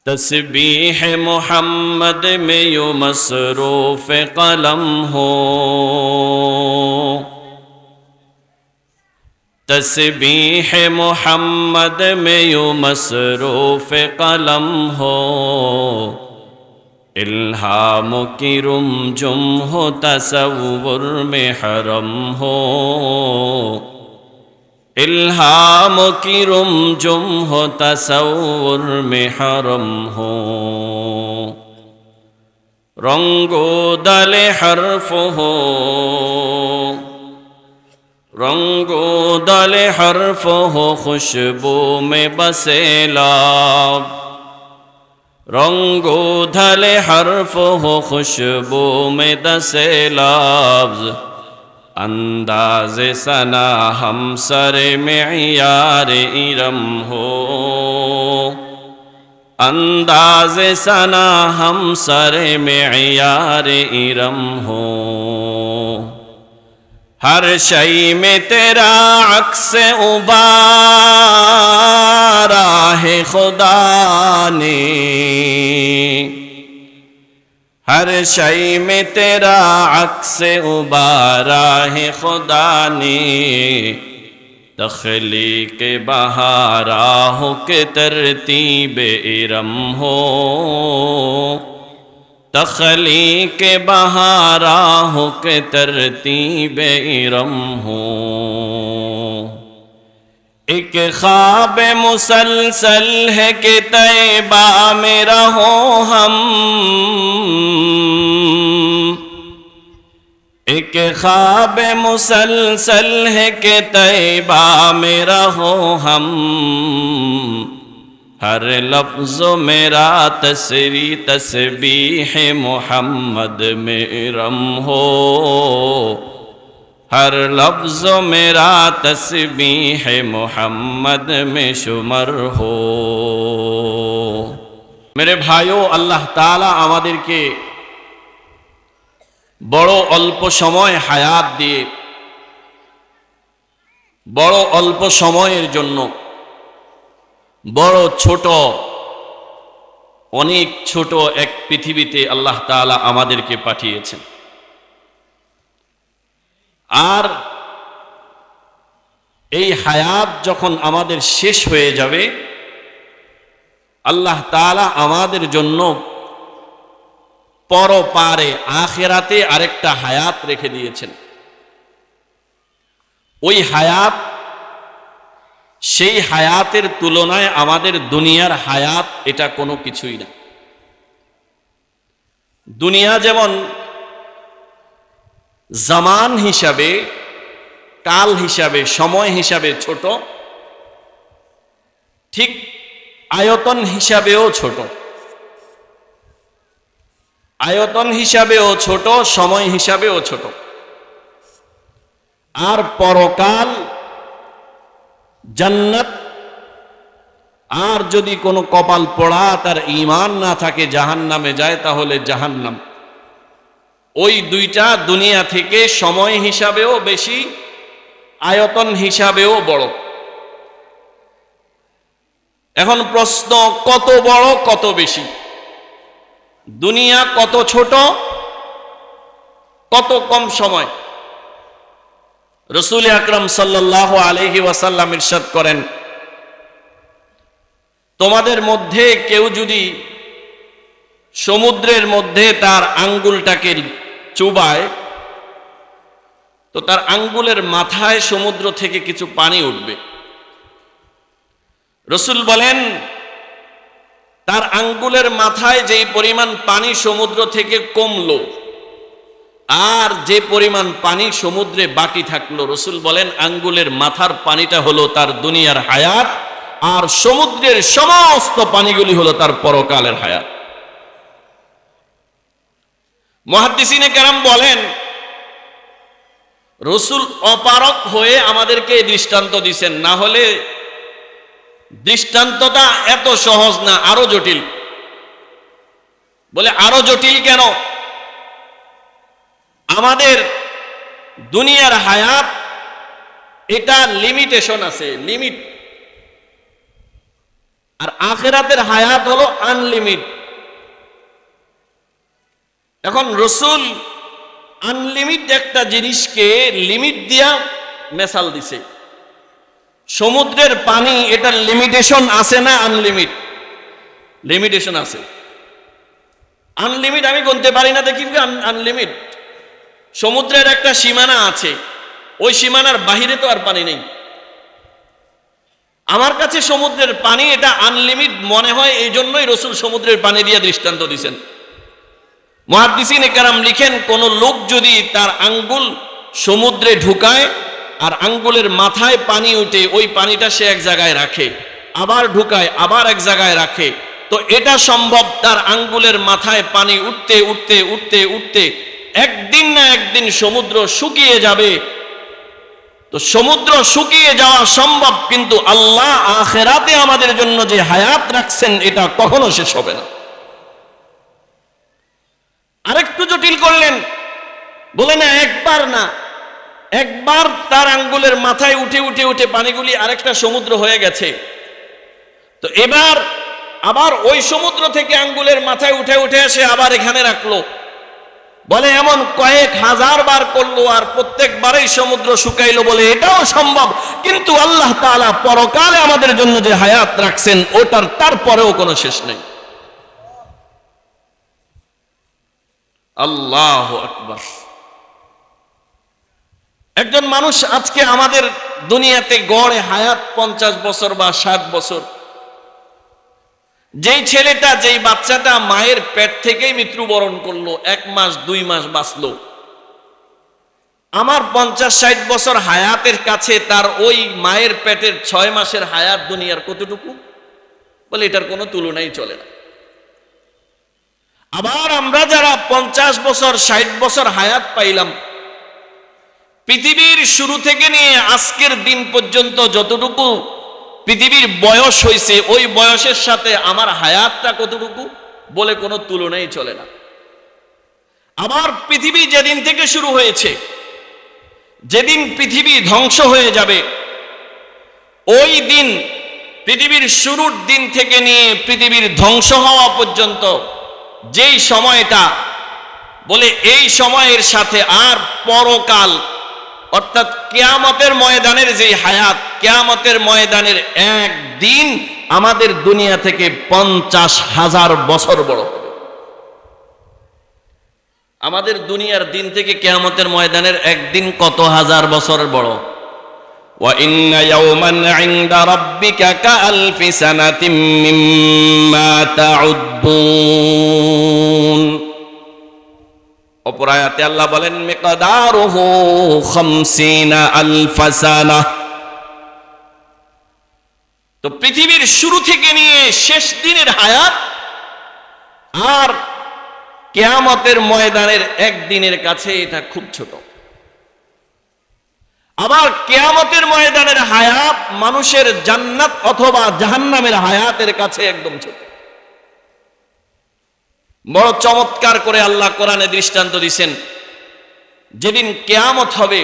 तस्बीह मोहम्मद में यूं मसरूफ कलम हो, तस्बीह मोहम्मद में यूं मसरूफ कलम हो। इल्हाम की रुमझुम हो तसव्वुर में हरम हो, इल्हाम की रुमझुम हो तसव्वुर में हरम हो। रंगो दले हर्फ हो, रंगो दले हर्फ हो खुशबू में बसे लाब। रंगो धले हर्फ हो खुशबू में दसे लफ्ज़। अंदाज़ सना हम सर मेयार इरम हो, अंदाज़ सना हम सर मेयार इरम हो। हर शई में तेरा अक्स उबारा है खुदा ने, हर शई में तेरा अक्स उबारा है खुदा ने। तख्लीक बहारा हो के तरतीब इरम हो, तख्लीक बहारा हो के तरतीब इरम हो। एक ख्वाब मुसलसल है कि तैबा में रहो हम, एक ख्वाब मुसलसल है कि तैबा में रहो हम। हर लफ्ज़ मेरा तसरी तस्बीह मोहम्मद में इरम हो, हर लफ्ज़ मेरा तस्बीह मोहम्मद में शुमर हो। मेरे भाइयों, अल्लाह ताला आमादेरके बड़ो अल्प समय हायात दिए, बड़ो अल्प समयेर जन्य बड़ो छोटो अनेक छोटो एक पृथिवीते अल्लाह ताला आमादेरके पाठिয়েছেন। আর এই হায়াত যখন আমাদের শেষ হয়ে যাবে, আল্লাহ তাআলা আমাদের জন্য পরপারে আখিরাতে আরেকটা হায়াত রেখে দিয়েছেন। ওই হায়াত, সেই হায়াতের তুলনায় আমাদের দুনিয়ার হায়াত এটা কোনো কিছুই না। দুনিয়া যেমন জামান হিসাবে, কাল হিসাবে, সময় হিসাবে ছোট, ঠিক আয়তন হিসাবেও ছোট, আয়তন হিসাবেও ছোট, সময় হিসাবেও ছোট। আর পরকাল, জান্নাত, আর যদি কোনো কপাল পোড়া তার ঈমান না থাকে জাহান্নামে যায়, তাহলে জাহান্নাম। ওই দুইটা দুনিয়া থেকে সময় হিসাবেও বেশি, আয়তন হিসাবেও বড়। এখন প্রশ্ন, কত বড় কত বেশি? দুনিয়া কত ছোট, কত কম সময়? রাসূল আকরাম সাল্লাল্লাহু আলাইহি ওয়াসাল্লাম ইরশাদ করেন, তোমাদের মধ্যে কেউ যদি সমুদ্রের মধ্যে তার আঙ্গুলটাকে চুবায়, তো তার আঙ্গুলের মাথায় সমুদ্র থেকে কিছু পানি উঠবে। রাসূল বলেন, তার আঙ্গুলের মাথায় যেই পরিমাণ পানি সমুদ্র থেকে কমলো, আর যে পরিমাণ পানি সমুদ্রে বাকি থাকলো, রাসূল বলেন আঙ্গুলের মাথার পানিটা হলো তার দুনিয়ার হায়াত, আর সমুদ্রের সমস্ত পানিগুলি হলো তার পরকালের হায়াত। মুহাদ্দিসিনে কেরাম বলেন, রাসূল অপারক হয়ে আমাদেরকে এই দৃষ্টান্ত দিয়েছেন, না হলে দৃষ্টান্তটা এত সহজ না, আরো জটিল। বলে আরো জটিল কেন? আমাদের দুনিয়ার হায়াত এটা লিমিটেশন আছে, লিমিট। আর আখিরাতের হায়াত হলো আনলিমিট। এখন রাসূল আনলিমিট একটা জিনিসকে লিমিট দিয়া মেসাল দিছে। সমুদ্রের পানি এটার লিমিটেশন আছে না আনলিমিট? লিমিটেশন আছে। আনলিমিট আমি গুনতে পারি না, দেখি আনলিমিট। সমুদ্রের একটা সীমানা আছে, ওই সীমানার বাহিরে তো আর পানি নেই। আমার কাছে সমুদ্রের পানি এটা আনলিমিট মনে হয়, এই জন্যই রাসূল সমুদ্রের পানি দিয়ে দৃষ্টান্ত দিয়েছেন। মুহাদ্দিসিনে কেরাম লিখেন, কোন লোক যদি তার আঙ্গুল সমুদ্রে ঢুকায় আর আঙ্গুলের মাথায় পানি উঠে, ওই পানিটা সে এক জায়গায় রাখে, আবার ঢুকায় আবার এক জায়গায় রাখে, তো এটা সম্ভব তার আঙ্গুলের মাথায় পানি উঠতে উঠতে উঠতে উঠতে একদিন না একদিন সমুদ্র শুকিয়ে যাবে। তো সমুদ্র শুকিয়ে যাওয়া সম্ভব, কিন্তু আল্লাহ আখিরাতে আমাদের জন্য যে হায়াত রাখছেন এটা কখনো শেষ হবে না। আরেকটু জটিল করলেন, বলে না একবার না, একবার তার আঙ্গুলের মাথায় উঠে উঠে উঠে পানিগুলি আরেকটা সমুদ্র হয়ে গেছে, তো এবার আবার ওই সমুদ্র থেকে আঙ্গুলের মাথায় উঠে উঠে এসে আবার এখানে রাখলো। বলে এমন কয়েক হাজার বার করলো আর প্রত্যেকবারেই সমুদ্র শুকাইলো, বলে এটাও সম্ভব, কিন্তু আল্লাহ তাআলা পরকালে আমাদের জন্য যে হায়াত রাখছেন ওটার তারপরেও কোনো শেষ নেই। আল্লাহু আকবার। একজন মানুষ আজকে আমাদের দুনিয়াতে গড়ে হায়াত 50 বছর বা 60 বছর। যেই ছেলেটা, যেই বাচ্চাটা মায়ের পেট থেকেই মৃত্যুবরণ করলো, 1 মাস 2 মাস বাঁচলো, আমার 50-60 বছর হায়াতের কাছে তার ওই মায়ের পেটের 6 মাসের হায়াত দুনিয়ার কতটুকু? বলে এটার কোনো তুলনাই চলে না। আবার আমরা যারা 50 বছর 60 বছর হায়াত পাইলাম, পৃথিবীর শুরু থেকে নিয়ে আজকের দিন পর্যন্ত যতটুকু পৃথিবীর বয়স হয়েছে, ওই বয়সের সাথে আমার হায়াতটা কতটুকু? বলে কোনো তুলনাই চলে না। আবার পৃথিবী যেদিন থেকে শুরু হয়েছে, যেদিন পৃথিবী ধ্বংস হয়ে যাবে, ওই দিন পৃথিবীর শুরুর দিন থেকে নিয়ে পৃথিবীর ধ্বংস হওয়া পর্যন্ত যেই সময়টা, বলে এই সময়ের সাথে আর পরকাল অর্থাৎ কিয়ামতের ময়দানের যে হায়াত, কিয়ামতের ময়দানের একদিন আমাদের দুনিয়া থেকে 50,000 বছর বড় হবে। আমাদের দুনিয়ার দিন থেকে কিয়ামতের ময়দানের একদিন কত হাজার বছর বড়? ওয়া ইন্না ইয়াওমান ইনদা রাব্বিকা কাআলফি সানাতিম মিম্মা তাউদ্দুন। অপর আয়াতে আল্লাহ বলেন মিকদারুহু 50 আলফ সানাহ। তো পৃথিবীর শুরু থেকে নিয়ে শেষ দিনের হায়াত আর কিয়ামতের ময়দানের একদিনের কাছে এটা খুব ছোট। আবার কিয়ামতের ময়দানের হায়াত মানুষের জান্নাত অথবা জাহান্নামের হায়াতের কাছে একদম ছোট। বড় চমৎকার করে আল্লাহ কোরআনে দৃষ্টান্ত দিয়েছেন, যেদিন কিয়ামত হবে,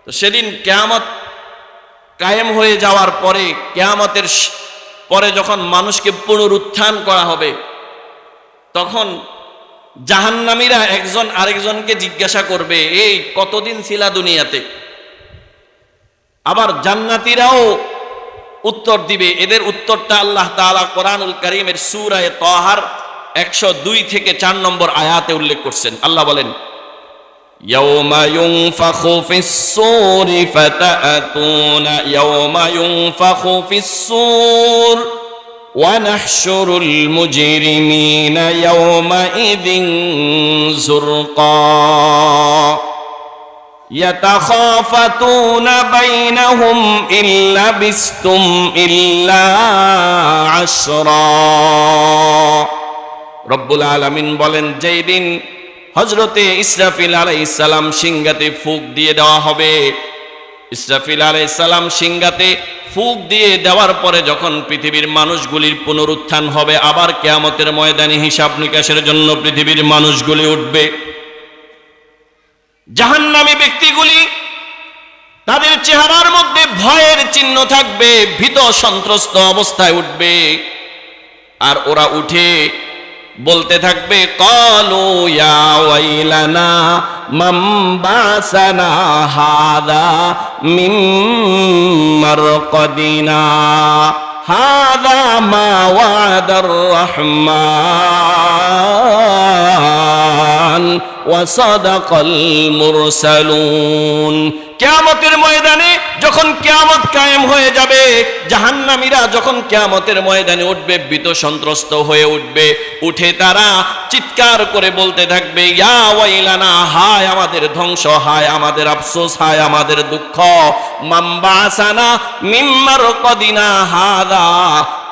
তো সেদিন কিয়ামত কায়েম হয়ে যাওয়ার পরে, কিয়ামতের পরে যখন মানুষকে পুনরুত্থান করা হবে, তখন জাহান্নামীরা একজন আরেকজনকে জিজ্ঞাসা করবে, এই কতদিন ছিলা দুনিয়াতে? আবার জান্নাতীরাও উত্তর দিবে। এদের উত্তরটা আল্লাহ তাআলা কোরআনুল কারীমের সূরা তাহার 102 থেকে 4 নম্বর আয়াতে উল্লেখ করছেন। আল্লাহ বলেন, ইয়াওমা ইউনফাখু ফিস-সূরি ফাতাতুনা ইয়াওমা ইউনফাখু ফিস-সূর ওয়া নাহশুরুল মুজরিমিনা ইয়াওমাইযিন যুরকা ইয়াতাখাফাতুনা বাইনাহুম ইল্লা বিস্তুম ইল্লা আশরা। রব্বুল আলামিন বলেন, যেই দিন হযরতে ইসরাফিল আলাইহিস সালাম সিংহাতে ফুঁক দিয়ে দেওয়া হবে, ইসরাফিল আলাইহিস সালাম সিংহাতে ফুঁক দিয়ে দেওয়ার পরে যখন পৃথিবীর মানুষগুলির পুনরুত্থান হবে, আবার কিয়ামতের ময়দানে হিসাব নিকাশের জন্য পৃথিবীর মানুষগুলি উঠবে। জাহান্নামী ব্যক্তিগুলি তাদের চেহারার মধ্যে ভয়ের চিহ্ন থাকবে, ভীত সন্ত্রস্ত অবস্থায় উঠবে। আর ওরা উঠে বলতে থাকবে, ক্বালু ইয়া ওয়াইলানা মান বাসানা হাযা মিন মারকাদিনা হাযা মা ওয়াদার রহমান ওয়া সাদাকাল মুরসালুন। কিয়ামতের ময়দানে যখন কিয়ামত কায়েম হয়ে যাবে, জাহান্নামীরা যখন কিয়ামতের ময়দানে উঠবে, ভীত সন্ত্রস্ত হয়ে উঠবে, উঠে তারা চিৎকার করে বলতে থাকবে, ইয়া ওয়াইলানা, হায় আমাদের ধ্বংস, হায় আমাদের আফসোস, হায় আমাদের দুঃখ, মান বাসানা মিন মারকাদিনা হাযা,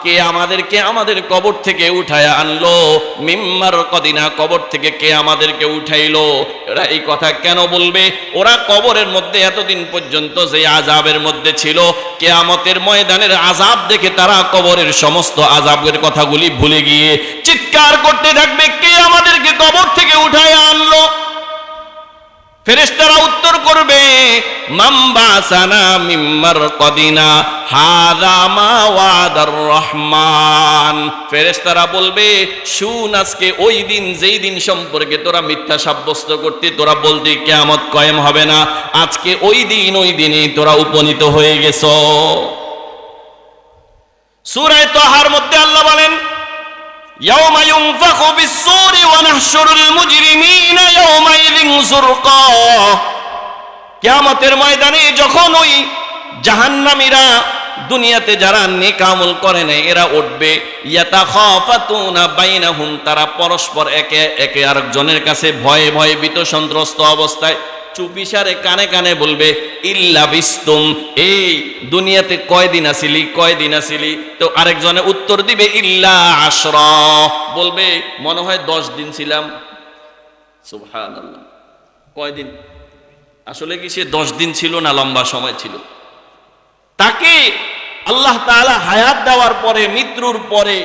কে আমাদেরকে আমাদের কবর থেকে উঠায় আনলো, মিম্মার কদিনা, কবর থেকে কে আমাদেরকে উঠাইলো। এরা এই কথা কেন বলবে? ওরা কবরের মধ্যে এতদিন পর্যন্ত যে আযাবের মধ্যে ছিল, কিয়ামতের ময়দানের আযাব দেখে তারা কবরের সমস্ত আযাবের কথাগুলি ভুলে গিয়ে চিৎকার করতে থাকবে, কে আমাদেরকে কবর থেকে উঠায় আনলো। ফেরেশতারা উত্তর করবে, মান বাসানা মিন মারকাদিনা হাযা মা ওয়াদার রহমান। ফেরেশতারা বলবে, শুন, আজকে ওই দিন যেই দিন সম্পর্কে তোরা মিথ্যা সাব্যস্ত করতি, তোরা বলতি কিয়ামত কায়েম হবে না, আজকে ওই দিনেই তোরা উপনীত হয়ে গেছো। সূরা তাহার মধ্যে আল্লাহ বলেন, ইয়াওমা ইউনফাখু ফিস-সূরি ওয়া নাহশুরুল মুজরিমিনা ইয়াওমাইযিন যুরকা। কিয়ামতের ময়দানে যখন ওই জাহান্নামীরা, দুনিয়াতে যারা নেক আমল করে না, এরা উঠবে, ইয়াতাখাফাতুনা বাইনাহুম, তারা পরস্পর একে আরেকজনের কাছে ভয়ে ভয়ে ভীত সন্ত্রস্ত অবস্থায় চুপিসারে কানে কানে বলবে, ইল্লা বিস্তুম, এই দুনিয়াতে কয়দিন আসিলি? তো আরেকজনে উত্তর দিবে, ইল্লা আশরা, বলবে মনে হয় 10 দিন ছিলাম। সুবহানাল্লাহ, কয়দিন? আসলে কি সে 10 দিন ছিল না লম্বা সময় ছিল? তাকে আল্লাহ তাআলা হায়াত দেওয়ার পরে, মৃত্যুর পরে,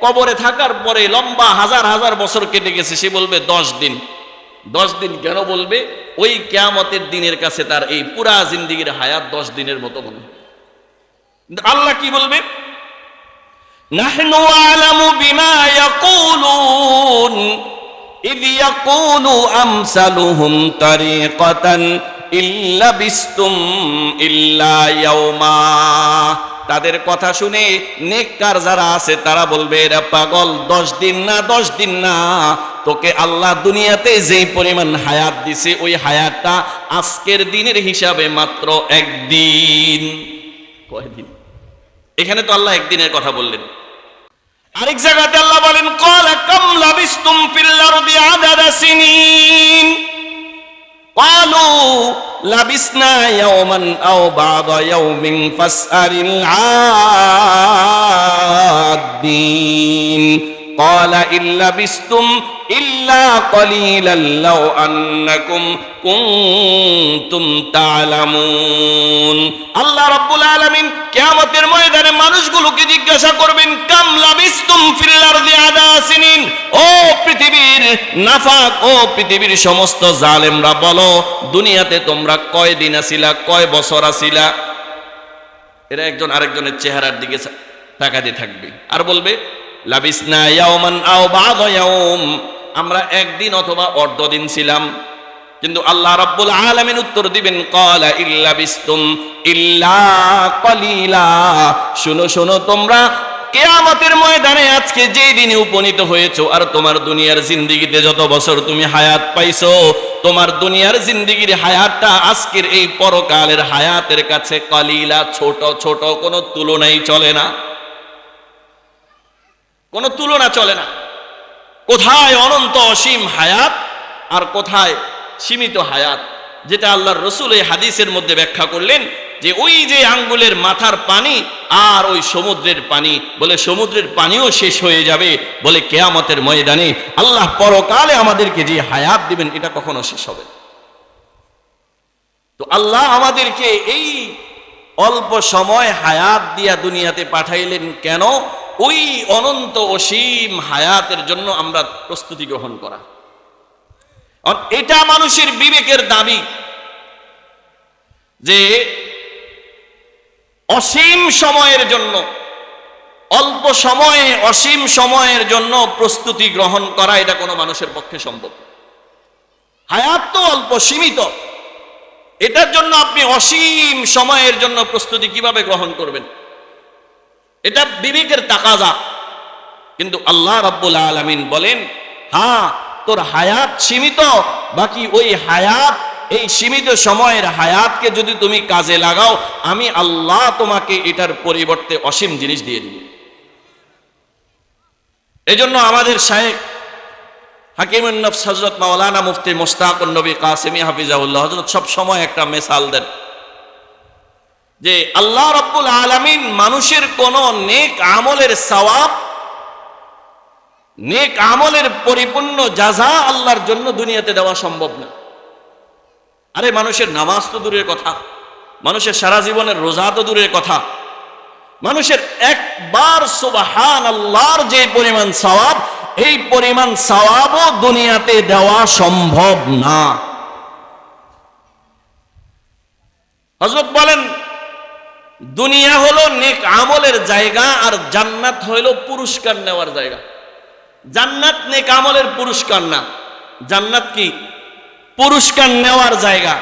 কবরে থাকার পরে লম্বা হাজার হাজার বছর কেটে গেছে, সে বলবে 10 দিন। 10 দিন কেন বলবে? ওই কিয়ামতের দিনের কাছে তার এই পুরা জিন্দেগীর হায়াত 10 দিনের মতো মনে হয়। আল্লাহ কি বলবে? নাহনু আ'লামু বিমা ইয়াকুলুন ইয ইয়াকুলু আমসালুহুম তারিকাতান ইল্লা বিস্তুম ইল্লা ইয়াওমা। তাদের কথা শুনে নেককার যারা আছে তারা বলবে, এরা পাগল, 10 দিন না, তোকে আল্লাহ দুনিয়াতে যেই পরিমাণ হায়াত দিছে, ওই হায়াতটা আজকের দিনের হিসাবে মাত্র 1 দিন। কয়দিন? এখানে তো আল্লাহ 1 দিনের কথা বললেন। আরেক জায়গাতে আল্লাহ বলেন, ক্বালা কাম লাবিস্তুম ফিল আরদি আদাদা সিনিন ক্বালু লাবিসনা ইয়াওমান আও বা'দা ইয়াওমিন ফাসআলিল আদ্দিন ক্বালা ইল্লা বিস্তুম ইল্লা কলিলান লাও আন্নাকুম কুনতুম তা'লামুন। আল্লাহ রাব্বুল আলামিন কিয়ামতের ময়দানে মানুষগুলোকে জিজ্ঞাসা করবেন, কাম লাবিস্তুম ফিল আরদি আদা সিনিন, ও পৃথিবীর নাফাক, ও পৃথিবীর সমস্ত জালেমরা, বলো দুনিয়াতে তোমরা কয় দিন আছিলা, কয় বছর আছিলা? এরা একজন আরেকজনের চেহারার দিকে তাকাতে থাকবে আর বলবে, লাবিসনা ইয়াওমান আও বা'দা ইয়াওম, আমরা 1 দিন অথবা অর্ধ দিন ছিলাম। কিন্তু আল্লাহ রাব্বুল আলামিন উত্তর দিবেন, ক্বালা ইল্লা বিস্তুম ইল্লা কলিলা, শোনো তোমরা কিয়ামতের ময়দানে আজকে যেই দিনে উপনীত হয়েছো, আর তোমার দুনিয়ার জিন্দেগিতে যত বছর তুমি হায়াত পাইছো, তোমার দুনিয়ার জিন্দেগির হায়াতটা আজকের এই পরকালের হায়াতের কাছে কলিলা, ছোট, কোনো তুলনাই চলে না, কোনো তুলনা চলে না। কোথায় অনন্ত অসীম হায়াত আর কোথায় সীমিত হায়াত, যেটা আল্লাহর রাসূল এই হাদিসের মধ্যে ব্যাখ্যা করলেন, যে ওই যে আঙ্গুলের মাথার পানি আর ওই সমুদ্রের পানি, বলে সমুদ্রের পানিও শেষ হয়ে যাবে, বলে কিয়ামতের ময়দানে আল্লাহ পরকালে আমাদেরকে যে হায়াত দিবেন এটা কখনো শেষ হবে না। তো আল্লাহ আমাদেরকে এই অল্প সময় হায়াত দিয়া দুনিয়াতে পাঠাইলেন কেন? ওই অনন্ত অসীম হায়াতের জন্য আমরা প্রস্তুতি গ্রহণ করা। এটা মানুষের বিবেকের দাবি যে অসীম সময়ের জন্য, অল্প সময়ে অসীম সময়ের জন্য প্রস্তুতি গ্রহণ করা এটা কোনো মানুষের পক্ষে সম্ভব। হায়াত তো অল্প, সীমিত, এটার জন্য আপনি অসীম সময়ের জন্য প্রস্তুতি কিভাবে গ্রহণ করবেন? এটা বিবেকের তাকাজা। কিন্তু আল্লাহ রাব্বুল আলামিন বলেন, হ্যাঁ তোর হায়াত সীমিত, বাকি ওই হায়াত, এই সীমিত সময়ের হায়াতকে যদি তুমি কাজে লাগাও, আমি আল্লাহ তোমাকে এটার পরিবর্তে অসীম জিনিস দিয়ে দিব। এজন্য আমাদের শায়েখ হাকিমুন নফস হযরত মাওলানা মুফতি মুশতাকুন নবী কাসেমি হাফিজাহুল্লাহ হযরত সব সময় একটা মিসাল দেন যে আল্লাহ রাব্বুল আলামিন মানুষের কোন নেক আমলের সওয়াব, নেক আমলের পরিপূর্ণ জাযা আল্লাহর জন্য দুনিয়াতে দেওয়া সম্ভব না। আরে মানুষের নামাজ তো দূরের কথা, মানুষের সারা জীবনের রোজা তো দূরের কথা, মানুষের একবার সুবহানাল্লাহর যে পরিমাণ সওয়াব, এই পরিমাণ সওয়াবও দুনিয়াতে দেওয়া সম্ভব না। হযরত বলেন, দুনিয়া হলো নেক আমলের জায়গা, আর জান্নাত হলো পুরস্কার নেওয়ার জায়গা। জান্নাত নেক আমলের পুরস্কার না, জান্নাত কি? পুরস্কার নেওয়ার জায়গা।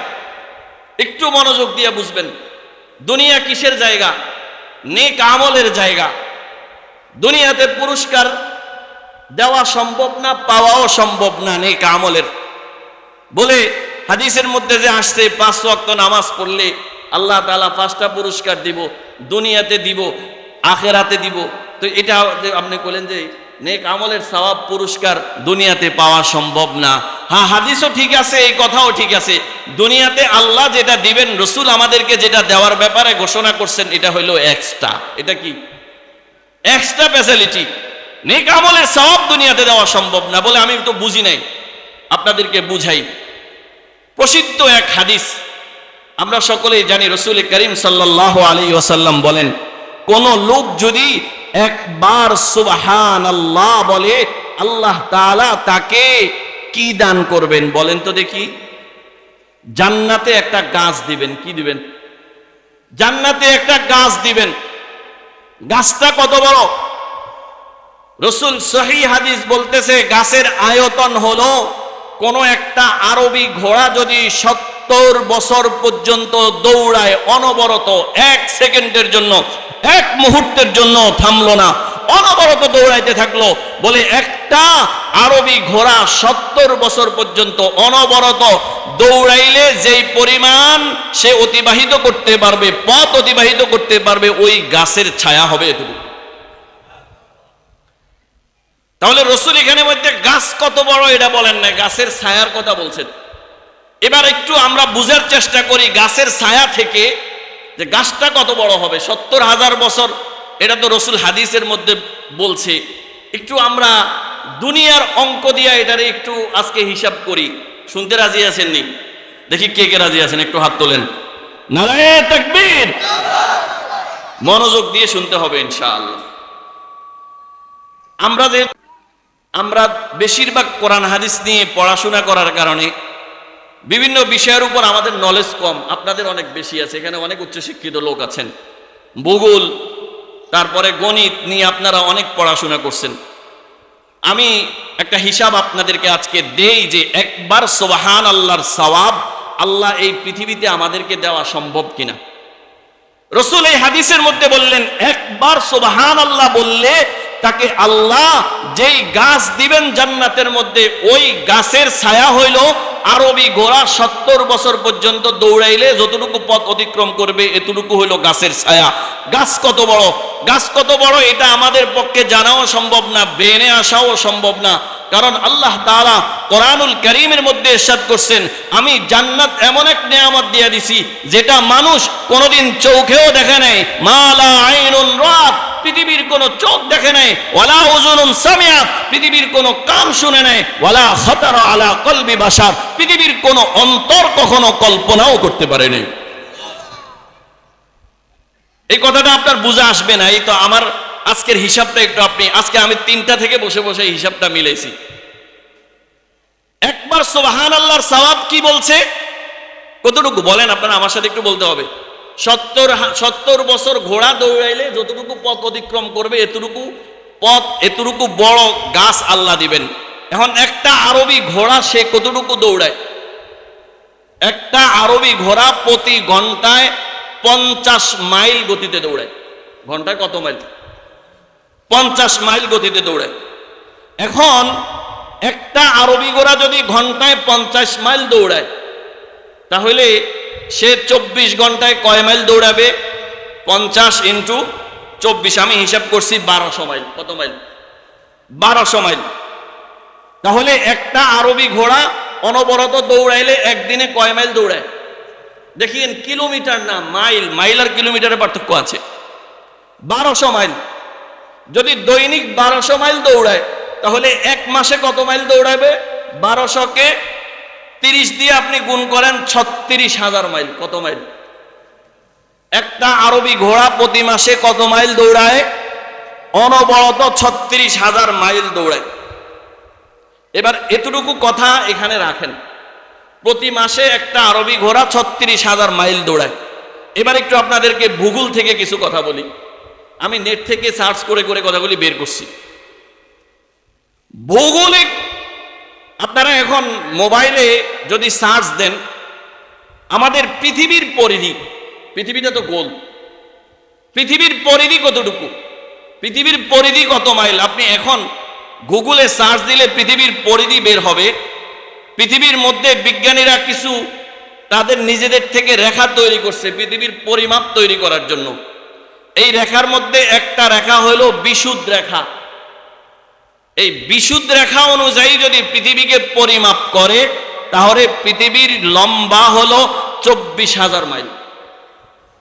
একটু মনোযোগ দিয়ে বুঝবেন, দুনিয়া কিসের জায়গা? নেক আমলের জায়গা। দুনিয়াতে পুরস্কার দেওয়া সম্ভব না, পাওয়াও সম্ভব না নেক আমলের। বলে হাদিসের মধ্যে যে আসছে 5 ওয়াক্ত নামাজ পড়লে আল্লাহ তাআলা 5টা পুরস্কার দিব, দুনিয়াতে দিব, আখিরাতে দিব। তো এটা আপনি বলেন যে নেক আমলের সওয়াব পুরস্কার দুনিয়াতে পাওয়া সম্ভব না। হ্যাঁ, হাদিসও ঠিক আছে, এই কথাও ঠিক আছে। দুনিয়াতে আল্লাহ যেটা দিবেন, রাসূল আমাদেরকে যেটা দেওয়ার ব্যাপারে ঘোষণা করছেন, এটা হলো এক্সট্রা। এটা কি? Extra facility. নেক আমলের সওয়াব দুনিয়াতে দেওয়া সম্ভব না। বলে আমি তো বুঝি নাই, আপনাদেরকে বুঝাই। প্রসিদ্ধ এক হাদিস আমরা সকলেই জানি, রাসূল করিম সাল্লাল্লাহু আলাইহি ওয়াসাল্লাম বলেন, কোন লোক যদি একবার সুবহানাল্লাহ বলে, আল্লাহ তাআলা তাকে কি দান করবেন বলেন তো দেখি? জান্নাতে একটা গাছ দিবেন। কি দিবেন? জান্নাতে একটা গাছ দিবেন। গাছটা কত বড়? রাসূল সহিহ হাদিস বলতেছে, গাছের আয়তন হলো কোন একটা আরবি ঘোড়া যদি 70 বছর পর্যন্ত দৌড়ায় অনবরত, 1 সেকেন্ডের জন্য, 1 মুহূর্তের জন্য থামলো না, অনবরত দৌড়াইতে থাকলো। বলে একটা আরবি ঘোড়া 70 বছর পর্যন্ত অনবরত দৌড়াইলে যেই পরিমাণ সে অতিবাহিত করতে পারবে, পথ অতিবাহিত করতে পারবে, ওই গাছের ছায়া হবে এটুকু। তাহলে রাসূল এখানে মধ্যে গাছ কত বড় এটা বলেন না, গাছের ছায়ার কথা বলছেন। এবার একটু আমরা বুঝার চেষ্টা করি গাছের ছায়া থেকে যে গাছটা কত বড় হবে। 70,000 বছর, এটা তো রাসূল হাদিসের মধ্যে বলছে। একটু আমরা দুনিয়ার অঙ্ক দিয়া এটারে একটু আজকে হিসাব করি। শুনতে রাজি আছেন নি? দেখি কে কে রাজি আছেন, একটু হাত তোলেন। নারায়ে তাকবীর। মনোযোগ দিয়ে শুনতে হবে ইনশাআল্লাহ। আমরা বেশিরভাগ কোরআন হাদিস নিয়ে পড়াশোনা করার কারণে বিভিন্ন বিষয়ের উপর আমাদের নলেজ কম, আপনাদের অনেক বেশি আছে। এখানে অনেক উচ্চশিক্ষিত লোক আছেন। ভূগোল, তারপরে গণিত নিয়ে আপনারা অনেক পড়াশোনা করছেন। আমি একটা হিসাব আপনাদেরকে আজকে দেই যে একবার সুবহানাল্লাহর সওয়াব আল্লাহ এই পৃথিবীতে আমাদেরকে দেওয়া সম্ভব কিনা। রাসূল এই হাদিসের মধ্যে বললেন, একবার সুবহানাল্লাহ বললে তাকে আল্লাহ যেই গাছ দিবেন জান্নাতের মধ্যে, ওই গাছের ছায়া হইল আরবি ঘোড়া 70 বছর পর্যন্ত দৌড়াইলে যতটুকু পথ অতিক্রম করবে, এতটুকু হইল গাছের ছায়া। গাছ কত বড়? গাছ কত বড় এটা আমাদের পক্ষে জানাও সম্ভব না, বেনে আসাও সম্ভব না। কারণ আল্লাহ তাআলা কোরআনুল কারীমের মধ্যে ইরশাদ করছেন, আমি জান্নাত এমন এক নেয়ামত দিয়ে দিছি যেটা মানুষ কোনোদিন চোখেও দেখে নাই। মালা আইনুন রাত, পৃথিবীর কোন চোখ দেখে নাই, ওয়ালা উযুনুন সামিআত, পৃথিবীর কোন কান শুনে নাই, ওয়ালা খাতারা আলা কলবি বাশার, পৃথিবীর কোন অন্তর কখনো কল্পনাও করতে পারে নাই। এই কথাটা আপনার বুঝে আসবে না। এই তো আমার আজকের হিসাবটা একটু আজকে আমি 3টা থেকে বসে বসে হিসাবটা মিলাইছি। একবার সুবহানাল্লাহর সওয়াব কি বলছে? কতটুকু বলেন আপনারা, আমার সাথে একটু বলতে হবে। 70 বছর ঘোড়া দৌড়াইলে যতটুকু পথ অতিক্রম করবে এতটুকু পথ, এতটুকু বড় গাছ আল্লাহ দিবেন। এখন একটা আরবি ঘোড়া সে কতটুকু দৌড়ায়? একটা আরবি ঘোড়া প্রতি ঘন্টায় 50 মাইল গতিতে দৌড়ায়। ঘন্টায় কত মাইল? 50 মাইল গতিতে দৌড়ায়। এখন একটা আরবি ঘোড়া যদি ঘন্টায় 50 মাইল দৌড়ায়, তাহলে সে 24 ঘন্টায় কয় মাইল দৌড়াবে? 50 ইন্টু 24, আমি হিসাব করছি 1200 মাইল। কত মাইল? 1200 মাইল। তাহলে একটা আরবি ঘোড়া অনবরত দৌড়াইলে একদিনে কয় মাইল দৌড়ায়? দেখিয়েন, কিলোমিটার না মাইল। মাইল আর কিলোমিটারের পার্থক্য আছে। 1200 মাইল। যদি দৈনিক 1200 মাইল দৌড়ায়, তাহলে এক মাসে কত মাইল দৌড়াবে? 1200-কে 30 দিয়ে আপনি গুণ করেন, 36,000 মাইল। কত মাইল? একটা আরবি ঘোড়া প্রতি মাসে কত মাইল দৌড়ায়? অনবরত 36,000 মাইল দৌড়ায়। এবার এতটুকু কথা এখানে রাখেন, প্রতি মাসে একটা আরবি ঘোড়া 36,000 মাইল দৌড়ায়। এবার একটু আপনাদেরকে ভূগোল থেকে কিছু কথা বলি। আমি নেট থেকে সার্চ করে করে কথাগুলি বের করছি। ভৌগোলিক, আপনারা এখন মোবাইলে যদি সার্চ দেন, আমাদের পৃথিবীর পরিধি, পৃথিবীটা তো গোল, পৃথিবীর পরিধি কতটুকু, পৃথিবীর পরিধি কত মাইল, আপনি এখন গুগলে সার্চ দিলে পৃথিবীর পরিধি বের হবে। পৃথিবীর মধ্যে বিজ্ঞানীরা কিছু তাদের নিজেদের থেকে রেখা তৈরি করছে পৃথিবীর পরিমাপ তৈরি করার জন্য। এই রেখার মধ্যে একটা রেখা হলো বিশুদ্ধ রেখা। এই বিশুদ্ধ রেখা অনুযায়ী যদি পৃথিবীকে পরিমাপ করে, তাহলে পৃথিবীর লম্বা হলো 24,000 মাইল।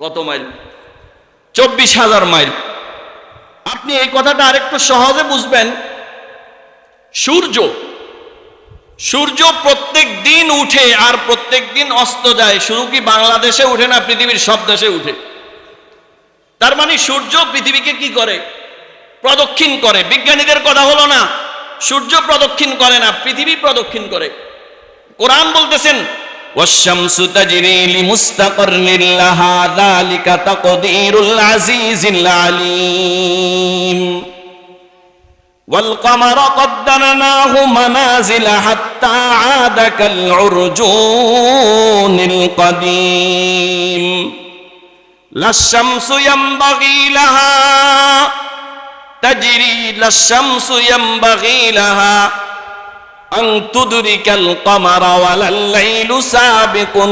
কত মাইল? 24,000 মাইল। আপনি এই কথাটা আরেকটু সহজে বুঝবেন। সূর্য প্রত্যেক দিন উঠে আর প্রত্যেক দিন অস্ত যায়। শুধু কি বাংলাদেশে উঠে না, পৃথিবীর সব দেশে উঠে। তার মানে সূর্য পৃথিবীকে কি করে? প্রদক্ষিণ করে। বিজ্ঞানীদের কথা হলো না সূর্য প্রদক্ষিণ করে না, পৃথিবী প্রদক্ষিণ করে। কোরআন বলতেছেন, ওয়াশ-শামসু তাজরি লিমুস্তাকাররিন লাহা যালিকা তাকদীরুল আজিজিল আলীম ওয়াল কমারা কদ্দারনাহু মানাজিলা হাত্তা আদা কাল উরজুনিল কদীম লাশ-শামসু ইয়ানবাগী লাহা তাজরি লাশ-শামসু ইয়ানবাগী লাহা আন তুদরিকাল কমারা ওয়ালাল লাইলু সাবিকুন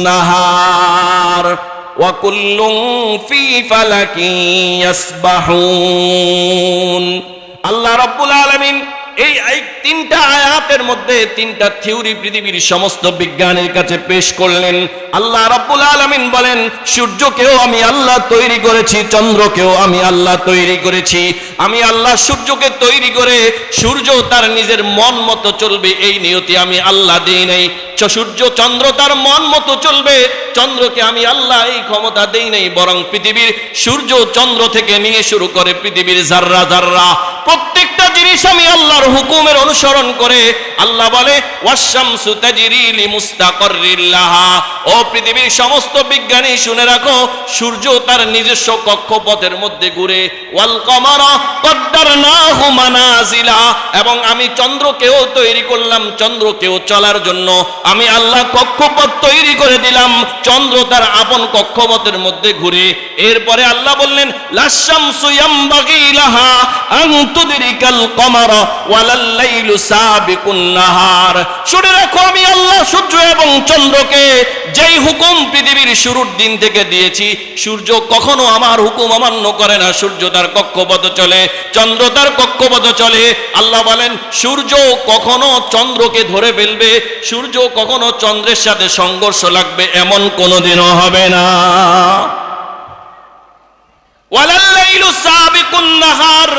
নাহার ওয়া কুল্লুন ফি ফালাকিন ইয়াসবাহুন। আল্লাহ রাব্বুল আলামিন এই তিনটা আয়াতের মধ্যে তিনটা থিওরি পৃথিবীর সমস্ত বিজ্ঞানীর কাছে পেশ করলেন। আল্লাহ রাব্বুল আলামিন বলেন, সূর্যকেও আমি আল্লাহ তৈরি করেছি, চন্দ্রকেও আমি আল্লাহ তৈরি করেছি। আমি আল্লাহ সূর্যকে তৈরি করে সূর্য তার নিজের মন মতো চলবে এই নিয়তি আমি আল্লাহ দেই নাই। সূর্য চন্দ্র তার মন মতো চলবে, চন্দ্রকে আমি আল্লাহ এই ক্ষমতা দেই নাই। বরং পৃথিবীর সূর্য চন্দ্র থেকে নিয়ে শুরু করে পৃথিবীর জাররা জাররা প্রত্যেকটা জিনিস আমি আল্লাহর হুকুমের অনুসরণ করে। আল্লাহ বলে, ওয়াশ-শামসু তাজরি লিমুস্তাকাররিন লাহা। ও পৃথিবীর সমস্ত বিজ্ঞানী শুনে রাখো, সূর্য তার নিজস্ব কক্ষপথের মধ্যে ঘুরে। ওয়াল কমারা কদ্দারনাহু মানাজিলা। এবং আমি চন্দ্রকেও তৈরি করলাম, চন্দ্রকেও চলার জন্য আমি আল্লাহ কক্ষপথ তৈরি করে দিলাম। চন্দ্র তার আপন কক্ষপথের মধ্যে ঘুরে। এরপরে আল্লাহ বললেন, লাশ-শামসু ইয়ানবাগী লাহা আন তুদরিকাল কমারা ওয়ালাল লাইলু সাবিকুন নাহার। শুনে রাখো, আমি আল্লাহ সূর্য এবং চন্দ্রকে যেই হুকুম পৃথিবীর শুরুর দিন থেকে দিয়েছি, সূর্য কখনো আমার হুকুম অমান্য করে না। সূর্য তার কক্ষপথে চলে, চন্দ্র তার কক্ষপথে চলে। আল্লাহ বলেন, সূর্য কখনো চন্দ্রকে ধরে ফেলবে, সূর্য কখনো চন্দ্রের সাথে সংঘর্ষ লাগবে, এমন কোনোদিনও হবে না। ওয়ালাল লাইলু সাবিকুন নাহার।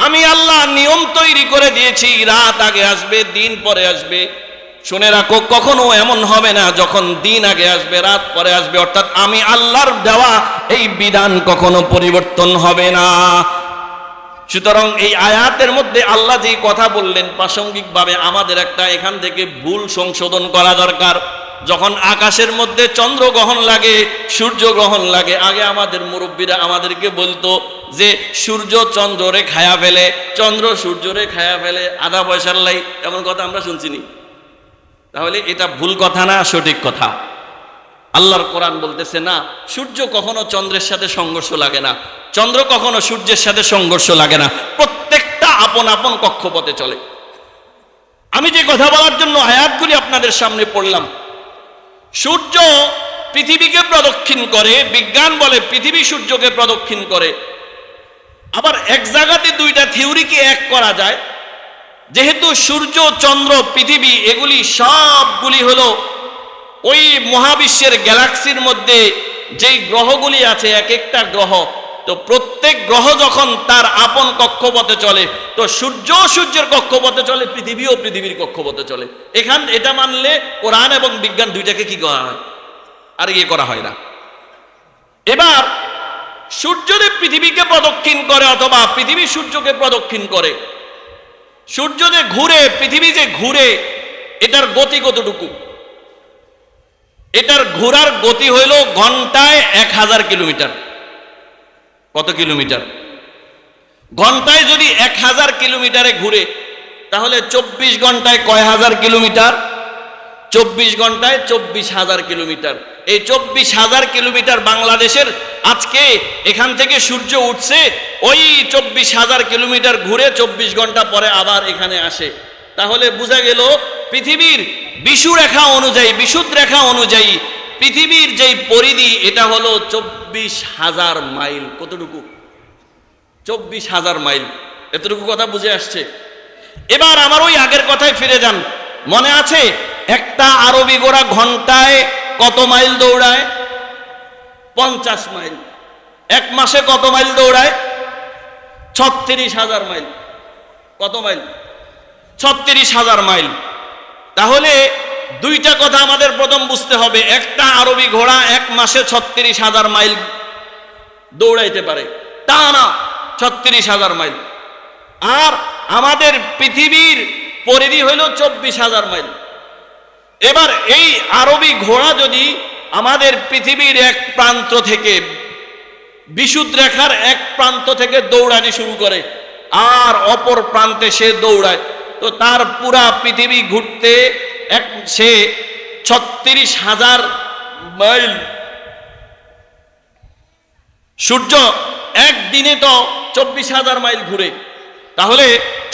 আমি আল্লাহ নিয়ম তৈরি করে দিয়েছি, রাত আগে আসবে, দিন পরে আসবে। শুনে রাখো, কখনো এমন হবে না যখন দিন আগে আসবে রাত পরে আসবে। অর্থাৎ আমি আল্লাহর দেওয়া এই বিধান কখনো পরিবর্তন হবে না। সুতরাং এই আয়াতের মধ্যে আল্লাহ যেই কথা বললেন, প্রাসঙ্গিকভাবে আমাদের একটা এখান থেকে ভুল সংশোধন করা দরকার। যখন আকাশের মধ্যে চন্দ্রগ্রহণ লাগে, সূর্যগ্রহণ লাগে, আগে আমাদের মুরব্বীরা আমাদেরকে বলতো যে সূর্য চন্দ্ররে খায়া ফেলে, চন্দ্র সূর্যরে খায়া ফেলে, আধা পয়সার লাই, এমন কথা আমরা শুনছিনি। তাহলে এটা ভুল কথা না সঠিক কথা? আল্লাহর কোরআন বলতেছে না, সূর্য কখনো চন্দ্রের সাথে সংঘর্ষ লাগে না, চন্দ্র কখনো সূর্যের সাথে সংঘর্ষ লাগে না, প্রত্যেকটা আপন আপন কক্ষপথে চলে। আমি যে কথা বলার জন্য আয়াতগুলি আপনাদের সামনে পড়লাম, সূর্য পৃথিবীকে প্রদক্ষিণ করে, বিজ্ঞান বলে পৃথিবী সূর্যকে প্রদক্ষিণ করে। আবার এক জায়গাতে দুইটা থিওরিকে এক করা যায়, যেহেতু সূর্য, চন্দ্র, পৃথিবী এগুলি সবগুলি হলো ওই মহাবিশ্বের গ্যালাক্সির মধ্যে যেই গ্রহগুলি আছে, এক একটা গ্রহ, তো প্রত্যেক গ্রহ যখন তার আপন কক্ষপথে চলে, তো সূর্য সূর্যের কক্ষপথে চলে, পৃথিবীও পৃথিবীর কক্ষপথে চলে। এটা মানলে কোরআন এবং বিজ্ঞান দুইটাকে কি করা হয়? আর ইয়ে করা হয় না। এবার সূর্য যে পৃথিবীকে প্রদক্ষিণ করে অথবা পৃথিবী সূর্যকে প্রদক্ষিণ করে, সূর্য যে ঘুরে, পৃথিবী যে ঘুরে, এটার গতি কতটুকু? এটার ঘোরার গতি হইল ঘন্টায় 1000 কিলোমিটার। কত কিলোমিটার? ঘন্টায় যদি 1000 কিলোমিটারে ঘুরে, তাহলে 24 ঘন্টায় কয় হাজার কিলোমিটার? 24 ঘন্টায় 24,000 কিলোমিটার। এই 24,000 কিলোমিটার বাংলাদেশের, আজকে এখান থেকে সূর্য উঠছে, ওই 24,000 কিলোমিটার ঘুরে 24 ঘন্টা পরে আবার এখানে আসে। তাহলে বোঝা গেল পৃথিবীর বিশুদ্ধ রেখা অনুযায়ী পৃথিবীর যেই পরিধি, এটা হলো 24,000 মাইল। কতটুকু? 24,000 মাইল। এতটুকু কথা বুঝে আসছে? এবার আমার ওই আগের কথায় ফিরে যান। মনে আছে একটা আরবি ঘোড়া ঘন্টায় কত মাইল দৌড়ায়? 50 মাইল। এক মাসে কত মাইল দৌড়ায়? 36,000 মাইল। কত মাইল? 36,000 মাইল। তাহলে দুইটা কথা আমাদের প্রথম বুঝতে হবে, একটা আরবি ঘোড়া এক মাসে 36,000 মাইল দৌড়াইতে পারে, তা না 36,000 মাইল। আর আমাদের পৃথিবীর পরিধি হইল 24,000 মাইল। এবার এই আরবি ঘোড়া যদি আমাদের পৃথিবীর এক প্রান্ত থেকে, বিশুদ্ধ রেখার এক প্রান্ত থেকে দৌড়ানি শুরু করে আর অপর প্রান্তে সে দৌড়ায়, তো তার পুরা পৃথিবী ঘুরতে সে 36,000 মাইল। সূর্য একদিনে তো 24,000 মাইল ঘুরে, তাহলে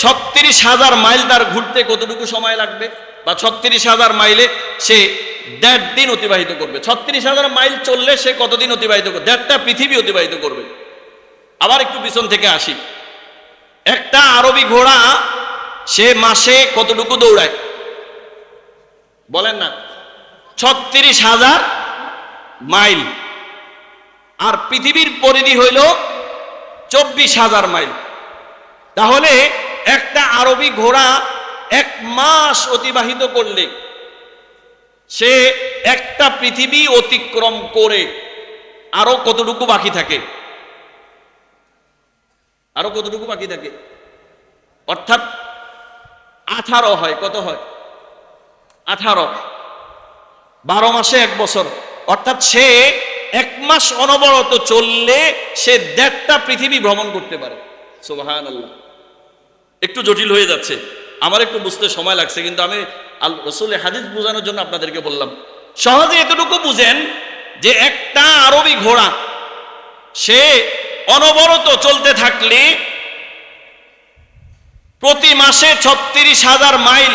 36,000 মাইল তার ঘুরতে কতটুকু সময় লাগবে? বা 36,000 মাইলে সে 1.5 দিন অতিবাহিত করবে। 36,000 মাইল চললে সে কতদিন অতিবাহিত করবে? 1.5টা পৃথিবী অতিবাহিত করবে। আবার একটু পিছন থেকে আসি, একটা আরবি ঘোড়া সে মাসে কতটুকু দৌড়ায় বলেন না? 36,000 মাইল। আর পৃথিবীর পরিধি হইল 24,000 মাইল। তাহলে একটা আরবি ঘোড়া 1 মাস অতিবাহিত করলে সে একটা পৃথিবী অতিক্রম করে আরো কতটুকু বাকি থাকে? আরো কতটুকু বাকি থাকে? অর্থাৎ 18 হয়। কত হয়? 18। 12 মাসে 1 বছর। অর্থাৎ সে 1 মাস অনবরত চললে সে 1.5টা পৃথিবী ভ্রমণ করতে পারে। সুবহানাল্লাহ। একটু জটিল হয়ে যাচ্ছে, আমার একটু বুঝতে সময় লাগছে, কিন্তু আমি রাসূলের হাদিস বোঝানোর জন্য আপনাদেরকে বললাম। সহজে এতটুকু বুঝেন যে একটা আরবি ঘোড়া সে অনবরত চলতে থাকলে প্রতি মাসে 36,000 মাইল,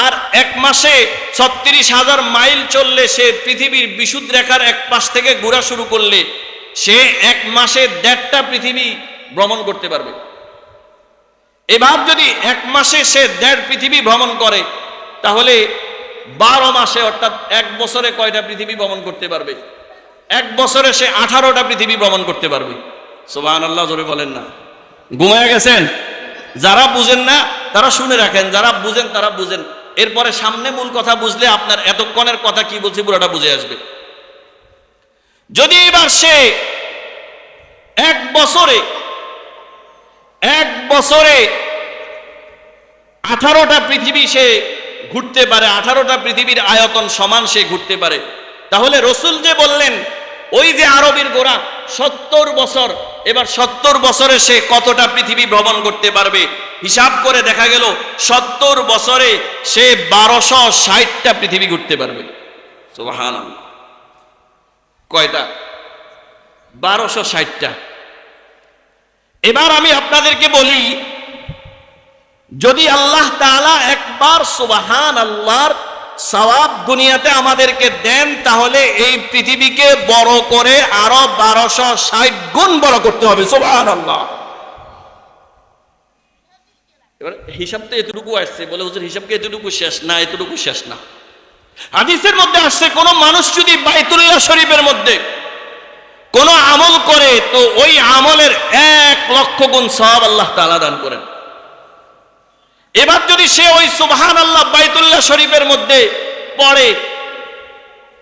আর 1 মাসে 36,000 মাইল চললে সে পৃথিবীর বিশুদ্ধ রেখার এক পাশ থেকে ঘোরা শুরু করলে সে 1 মাসে 1.5টা পৃথিবী ভ্রমণ করতে পারবে। এবার যদি 1 মাসে সে 1.5 পৃথিবী ভ্রমণ করে, তাহলে 12 মাসে অর্থাৎ 1 বছরে কয়টা পৃথিবী ভ্রমণ করতে পারবে? 1 বছরে সে 18টা পৃথিবী ভ্রমণ করতে পারবে। সুবহানাল্লাহ, জোরে বলেন না। ঘুমায় গেছেন? যারা বুঝেন না তারা শুনে রাখেন, যারা বুঝেন তারা বুঝেন। এরপরে সামনে মূল কথা বুঝলে আপনার এতক্ষণের কথা কি বলছি পুরোটা বুঝে আসবে। যদি এবার সে 1 বছরে 18টা পৃথিবী সে ঘুরতে পারে, 18টা পৃথিবীর আয়তন সমান সে ঘুরতে পারে। তাহলে রসুল যে বললেন ওই যে আরবের গোড়া 70 বছর, এবার 70 বছরে সে কতটা পৃথিবী ভ্রমণ করতে পারবে? হিসাব করে দেখা গেল 70 বছরে সে 1260টা পৃথিবী ঘুরতে পারবে। সুবহানাল্লাহ। কয়টা? 1260টা। এবার আমি আপনাদেরকে বলি, যদি আল্লাহ তাআলা একবার সুবহানাল্লাহর সওয়াব দুনিয়াতে আমাদেরকে দেন, তাহলে এই পৃথিবীকে বড় করে আরো 1260 গুণ বড় করতে হবে। সুবহানাল্লাহ। এবার হিসাব তো এতটুকু আসছে, বলে হুজুর হিসাবকে এতটুকু শেষ না, এতটুকু শেষ না। হাদিসের মধ্যে আসছে কোন মানুষ যদি বাইতুল্লাহ শরীফের মধ্যে কোন আমল করে, তো ওই আমলের 1 লক্ষ গুণ সওয়াব আল্লাহ তাআলা দান করেন। এবার যদি সে ওই সুবহানাল্লাহ বাইতুল্লাহ শরীফের মধ্যে পড়ে,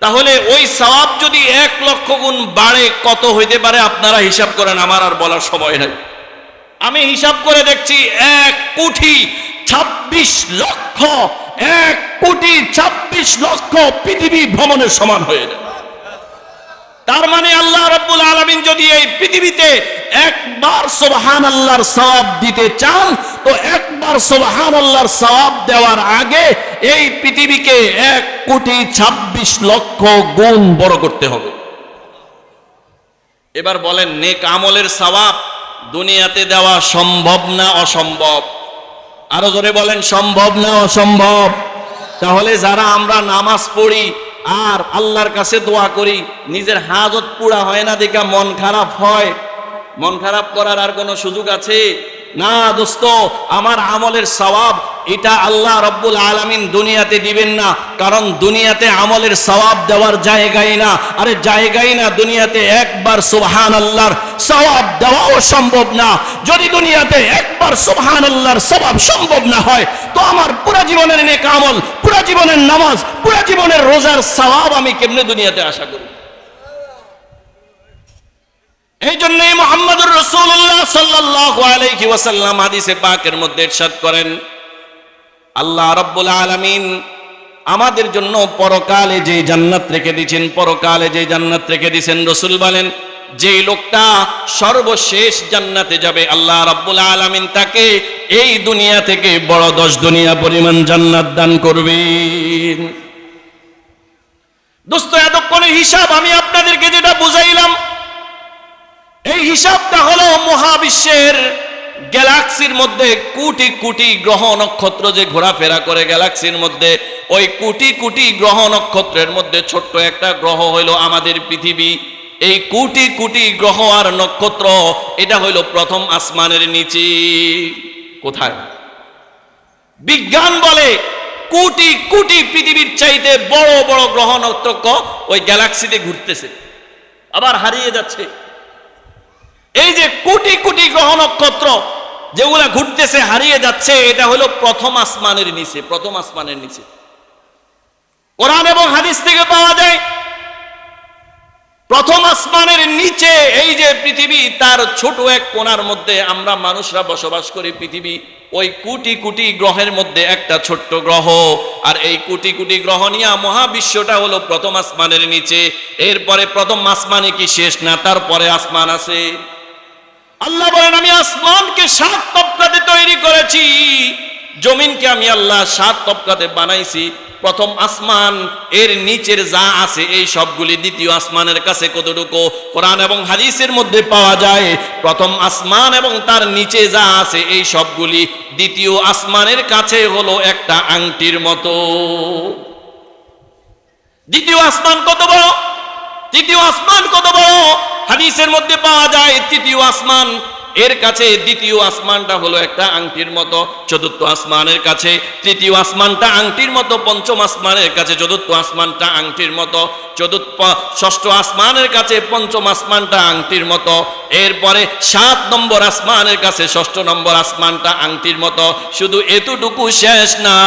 তাহলে ওই সওয়াব যদি 1 লক্ষ গুণ বাড়ে, কত হইতে পারে আপনারা হিসাব করেন, আমার আর বলার সময় নাই। আমি হিসাব করে দেখছি 1,26,00,000 পৃথিবী ভ্রমণের সমান হয়ে যায়। তার মানে আল্লাহ রাব্বুল আলামিন যদি এই পৃথিবীতে একবার সুবহানাল্লাহর সওয়াব দিতে চান, তো একবার সুবহানাল্লাহর সওয়াব দেওয়ার আগে এই পৃথিবীকে 1,26,00,000 গুণ বড় করতে হবে। এবার বলেন, নেক আমলের সওয়াব দুনিয়াতে দেওয়া সম্ভব না অসম্ভব? আরো জোরে বলেন, সম্ভব না অসম্ভব? তাহলে যারা আমরা নামাজ পড়ি আর আল্লাহর কাছে দোয়া করি, নিজের হাজত পুরা হয় না দেখা মন খারাপ হয়, মন খারাপ করার আর কোনো সুযোগ আছে? না দোস্ত, আমার আমলের সওয়াব এটা আল্লাহ রাব্বুল আলামিন দুনিয়াতে দিবেন না, কারণ দুনিয়াতে আমলের সওয়াব দেওয়ার জায়গাই না। আরে জায়গাই না, দুনিয়াতে একবার সুবহানাল্লাহর সওয়াব দেওয়াও সম্ভব না। যদি দুনিয়াতে একবার সুবহানাল্লাহর সওয়াব সম্ভব না হয়, তো আমার পুরা জীবনের নেক আমল, পুরা জীবনের নামাজ, পুরা জীবনের রোজার সওয়াব আমি কেমনে দুনিয়াতে আশা করি? এই জন্যই মুহাম্মদুর রাসূলুল্লাহ সাল্লাল্লাহু আলাইহি ওয়াসাল্লাম হাদিসে পাকের মধ্যে ইরশাদ করেন, আল্লাহ রাব্বুল আলামিন আমাদের জন্য পরকালে যে জান্নাত রেখে দিয়েছেন, পরকালে যে জান্নাত রেখে দিয়েছেন, রাসূল বলেন যেই লোকটা সর্বশেষ জান্নাতে যাবে, আল্লাহ রাব্বুল আলামিন তাকে এই দুনিয়া থেকে বড় 10 দুনিয়া পরিমাণ জান্নাত দান করবেন। দোস্ত, এতক্ষণে হিসাব আমি আপনাদেরকে যেটা বুঝাইলাম, এই হিসাবটা হলো মহাবিশ্বের গ্যালাক্সির মধ্যে কোটি কোটি গ্রহ নক্ষত্র যে ঘোরাফেরা করে গ্যালাক্সির মধ্যে, ওই কোটি কোটি গ্রহ নক্ষত্রের মধ্যে ছোট্ট একটা গ্রহ হইল আমাদের পৃথিবী। এই কোটি কোটি গ্রহ আর নক্ষত্র, এটা হইল প্রথম আসমানের নিচে। কোথায়? বিজ্ঞান বলে কোটি কোটি পৃথিবীর চাইতে বড় বড় গ্রহ নক্ষত্র ওই গ্যালাক্সিতে ঘুরতেছে, আবার হারিয়ে যাচ্ছে। এই যে কোটি কোটি গ্রহ নক্ষত্র যেগুলা ঘুরতেছে, হারিয়ে যাচ্ছে, এটা হলো প্রথম আসমানের নিচে। প্রথম আসমানের নিচে কোরআন এবং হাদিস থেকে পাওয়া যায়, প্রথম আসমানের নিচে এই যে পৃথিবী, তার ছোট এক কোণার মধ্যে আমরা মানুষরা বসবাস করি। পৃথিবী ওই কোটি কোটি গ্রহের মধ্যে একটা ছোট্ট গ্রহ, আর এই কোটি কোটি গ্রহ নিয়ে মহাবিশ্বটা হলো প্রথম আসমানের নিচে। এরপরে প্রথম আসমানে কি শেষ না, তারপরে আসমান আছে। আল্লাহ বলেন, আমি আসমানকে 7 তবকাতে তৈরি করেছি, জমিনকে আমি আল্লাহ 7 তবকাতে বানাইছি। প্রথম আসমান এর নিচের যা আছে এই সবগুলি দ্বিতীয় আসমানের কাছে কতটুকু? কোরআন এবং হাদিসের মধ্যে পাওয়া যায়, প্রথম আসমান এবং তার নিচে যা আছে এই সবগুলি দ্বিতীয় আসমানের কাছে হলো একটা আংটির মতো। দ্বিতীয় আসমান কত বড়? তৃতীয় আসমান কত বড়? হাদিসের মধ্যে পাওয়া যায় তৃতীয় আসমান এর কাছে দ্বিতীয় আসমানটা হলো একটা আংটির মতো, চতুর্থ আসমানের কাছে তৃতীয় আসমানটা আংটির মতো, পঞ্চম আসমানের কাছে চতুর্থ আসমানটা আংটির মতো, ষষ্ঠ আসমানের কাছে পঞ্চম আসমানটা আংটির মতো, এরপরে 7 নম্বর আসমানের কাছে 6ষ্ঠ নম্বর আসমানটা আংটির মতো। শুধু এতটুকু শেষ না,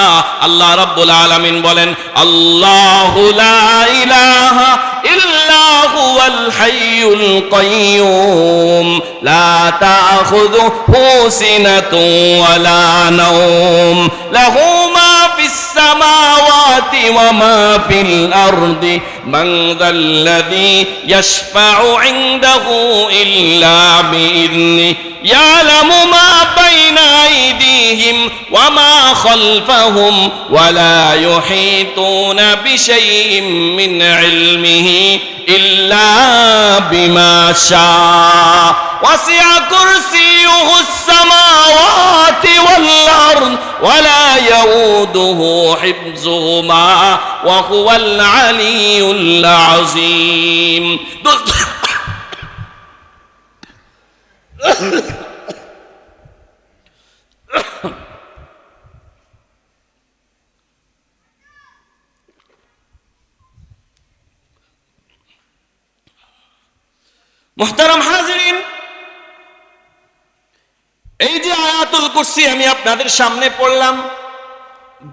আল্লাহ রাব্বুল আলামিন বলেন, আল্লাহু লা ইলাহা ইল্লা হুয়াল হাইয়ুল কাইয়্যুম লা তাখুযুহু সিনাতুন ওয়ালা নাওম লাহু মা ফিস ফিস সামাওয়াতি ওয়া মা ফিল আরদি মান যাল্লাযী ইয়াশফাউ ইনদাহু ইল্লা বিইذনিহি ইয়ালামু মা বাইনা আইদিহিম ওয়া মা খালফাহুম ওয়া লা ইউহিতুনা বিশাইইন মিন ইলমিহি ইল্লা বিমা শাআ ওয়াসি'a কুরসিয়ুহুস সামাওয়াতি ওয়াল আরদ ওয়া লা ইয়াউদুহু হিফযুহুমা ওয়া হুয়াল আলিয়্যুল আযীম। মুহতারাম হাজিরিন, এই যে আয়াতুল কুরসি আমি আপনাদের সামনে পড়লাম,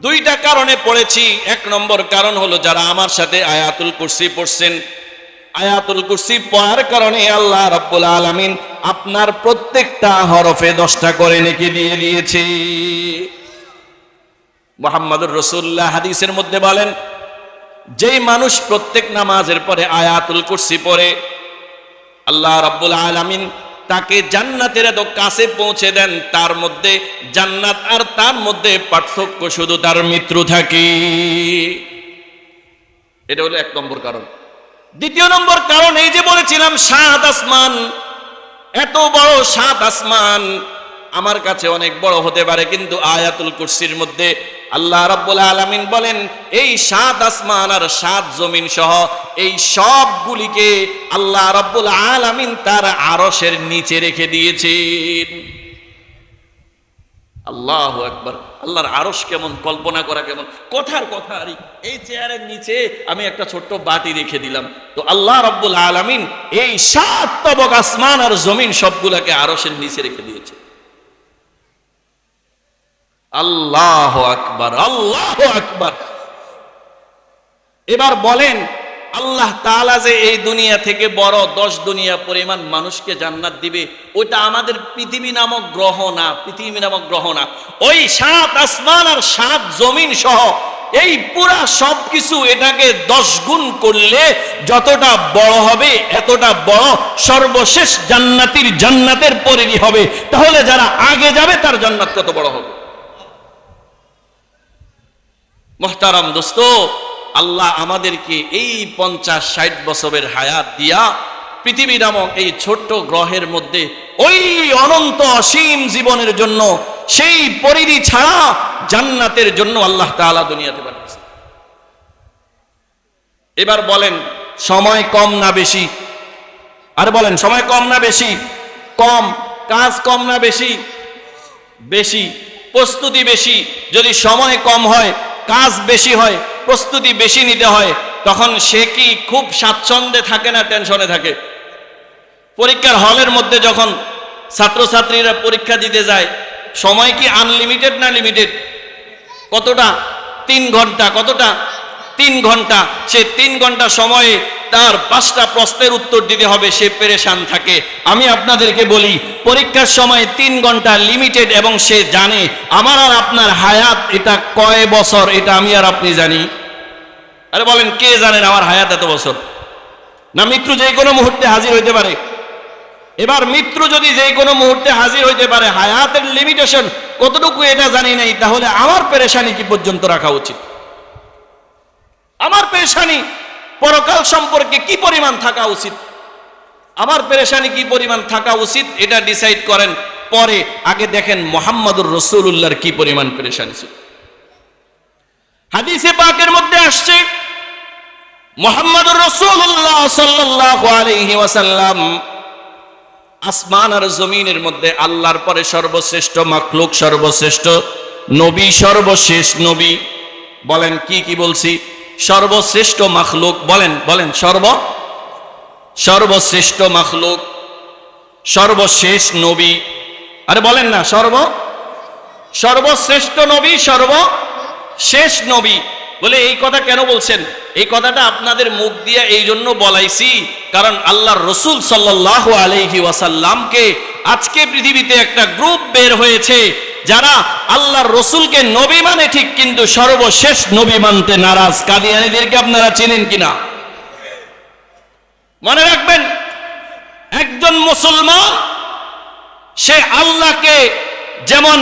দুইটা কারণে পড়েছি। এক নম্বর কারণ হলো যারা আমার সাথে আয়াতুল কুরসি পড়ছেন, আয়াতুল কুরসি পড়ার কারণে আল্লাহ রাব্বুল আলামিন আপনার প্রত্যেকটা হরফে 10টা করে নেকি দিয়ে দিয়েছে। মুহাম্মদুর রাসূলুল্লাহ হাদিসের মধ্যে বলেন, যেই মানুষ প্রত্যেক নামাজের পরে আয়াতুল কুরসি পড়ে আল্লাহ রাব্বুল আলামিন তাকে জান্নাতের এত কাছে পৌঁছে দেন, তার মধ্যে জান্নাত আর তার মধ্যে পার্থক্য শুধু তার মৃত্যু থাকে। এটা হলো এক নম্বর কারণ। দ্বিতীয় নম্বর কারণ এই যে বলেছিলাম 7 আসমান, এত বড় 7 আসমান আমার কাছে অনেক বড় হতে পারে, কিন্তু আয়াতুল কুরসির মধ্যে আল্লাহ রাব্বুল আলামিন বলেন এই 7 আসমান আর 7 জমিন সহ এই সবগুলিকে আল্লাহ রাব্বুল আলামিন তার আরশের নিচে রেখে দিয়েছেন। আল্লাহু আকবার। আল্লাহর আরশ কেমন, কল্পনা করা কেমন, কথার কথা। আর এই চেয়ারের নিচে আমি একটা ছোট্ট বাটি রেখে দিলাম, তো আল্লাহ রাব্বুল আলামিন এই 7 তবক আসমান আর জমিন সবগুলোকে আরশের নিচে রেখে দিয়েছে। আল্লাহু আকবার, আল্লাহু আকবার। এবার বলেন আল্লাহ তাআলা যে এই দুনিয়া থেকে বড় 10 দুনিয়া পরিমাণ মানুষকে জান্নাত দিবে, ওটা আমাদের পৃথিবী নামক গ্রহ না, পৃথিবী নামক গ্রহ না। ওই 7 আসমান আর 7 জমিন সহ এই পুরা সবকিছু এটাকে 10 গুণ করলে যতটা বড় হবে এতটা বড় সর্বশেষ জান্নাতের পরিধি হবে। তাহলে যারা আগে যাবে তার জান্নাত কত বড় হবে। মুহতারাম দোস্ত, আল্লাহ আমাদেরকে এই 50-60 বছরের হায়াত দিয়া পৃথিবী নামক এই ছোট্ট গ্রহের মধ্যে ওই অনন্ত অসীম জীবনের জন্য, সেই পরিধি ছাড়া জান্নাতের জন্য আল্লাহ তাআলা দুনিয়াতে পাঠিয়েছে। এবার বলেন সময় কম না বেশি? আর বলেন সময় কম না বেশি? কম। কাজ কম না বেশি? বেশি। প্রস্তুতি বেশি। যদি সময় কম হয়, কাজ বেশি হয়, প্রস্তুতি বেশি নিতে হয়, তখন সে কি খুব স্বাচ্ছন্দ্যে থাকে না টেনশনে থাকে? পরীক্ষার হলের মধ্যে যখন ছাত্রছাত্রীরা পরীক্ষা দিতে যায়, সময় কি আনলিমিটেড না লিমিটেড? কতটা? 3 ঘন্টা। কতটা? 3 ঘন্টা। সে 3 ঘন্টা সময়ে তার 5টা প্রশ্নের উত্তর দিতে হবে, সে পেরেশান থাকে। আমি আপনাদেরকে বলি পরীক্ষার সময় 3 ঘন্টা লিমিটেড, এবং সে জানে আমার আর আপনার হায়াত এটা কয় বছর, এটা আমি আর আপনি জানি। আরে বলেন কে জানেন আমার হায়াত এত বছর? না মৃত্যু যে কোনো মুহূর্তে হাজির হইতে পারে। এবার মৃত্যু যদি যে কোনো মুহূর্তে হাজির হইতে পারে, হায়াতের লিমিটেশন কতটুকু এটা জানি নাই, তাহলে আমার পেরেশানি কি পর্যন্ত রাখা উচিত? আমার পেরেশানি পরকাল সম্পর্কে কি পরিমাণ থাকা উচিত, আমার পেরেশানি কি পরিমাণ থাকা উচিত, এটা ডিসাইড করেন পরে। আগে দেখেন মুহাম্মদুর রাসূলুল্লাহর কি পরিমাণ পেরেশানি ছিল। হাদিসে পাকের মধ্যে আসছে মুহাম্মদুর রাসূলুল্লাহ সাল্লাল্লাহু আলাইহি ওয়াসাল্লাম আসমান আর জমিনের মধ্যে আল্লাহর পরে সর্বশ্রেষ্ঠ মাখলুক, সর্বশ্রেষ্ঠ নবী, সর্বশেষ নবী। বলেন কি কি বলছি? সর্বশ্রেষ্ঠ মাখলুক। বলেন বলেন সর্বশ্রেষ্ঠ মাখলুক, সর্বশেষ নবী। আরে বলেন না সর্বশ্রেষ্ঠ নবী, সর্বশেষ নবী। বলে এই কথা কেন বলছেন? এই কথাটা আপনাদের মুখ দিয়ে এই জন্য বলাইছি, কারণ আল্লাহর রাসূল সাল্লাল্লাহু আলাইহি ওয়াসাল্লামকে আজকে পৃথিবীতে একটা গ্রুপ বের হয়েছে যারা আল্লাহর রসুলকে নবী মানে ঠিক, কিন্তু সর্বশেষ নবী মানতে নারাজ। কাদিয়ানীদেরকে আপনারা চেনেন কিনা? মনে রাখবেন, একজন মুসলমান সে আল্লাহকে যেমন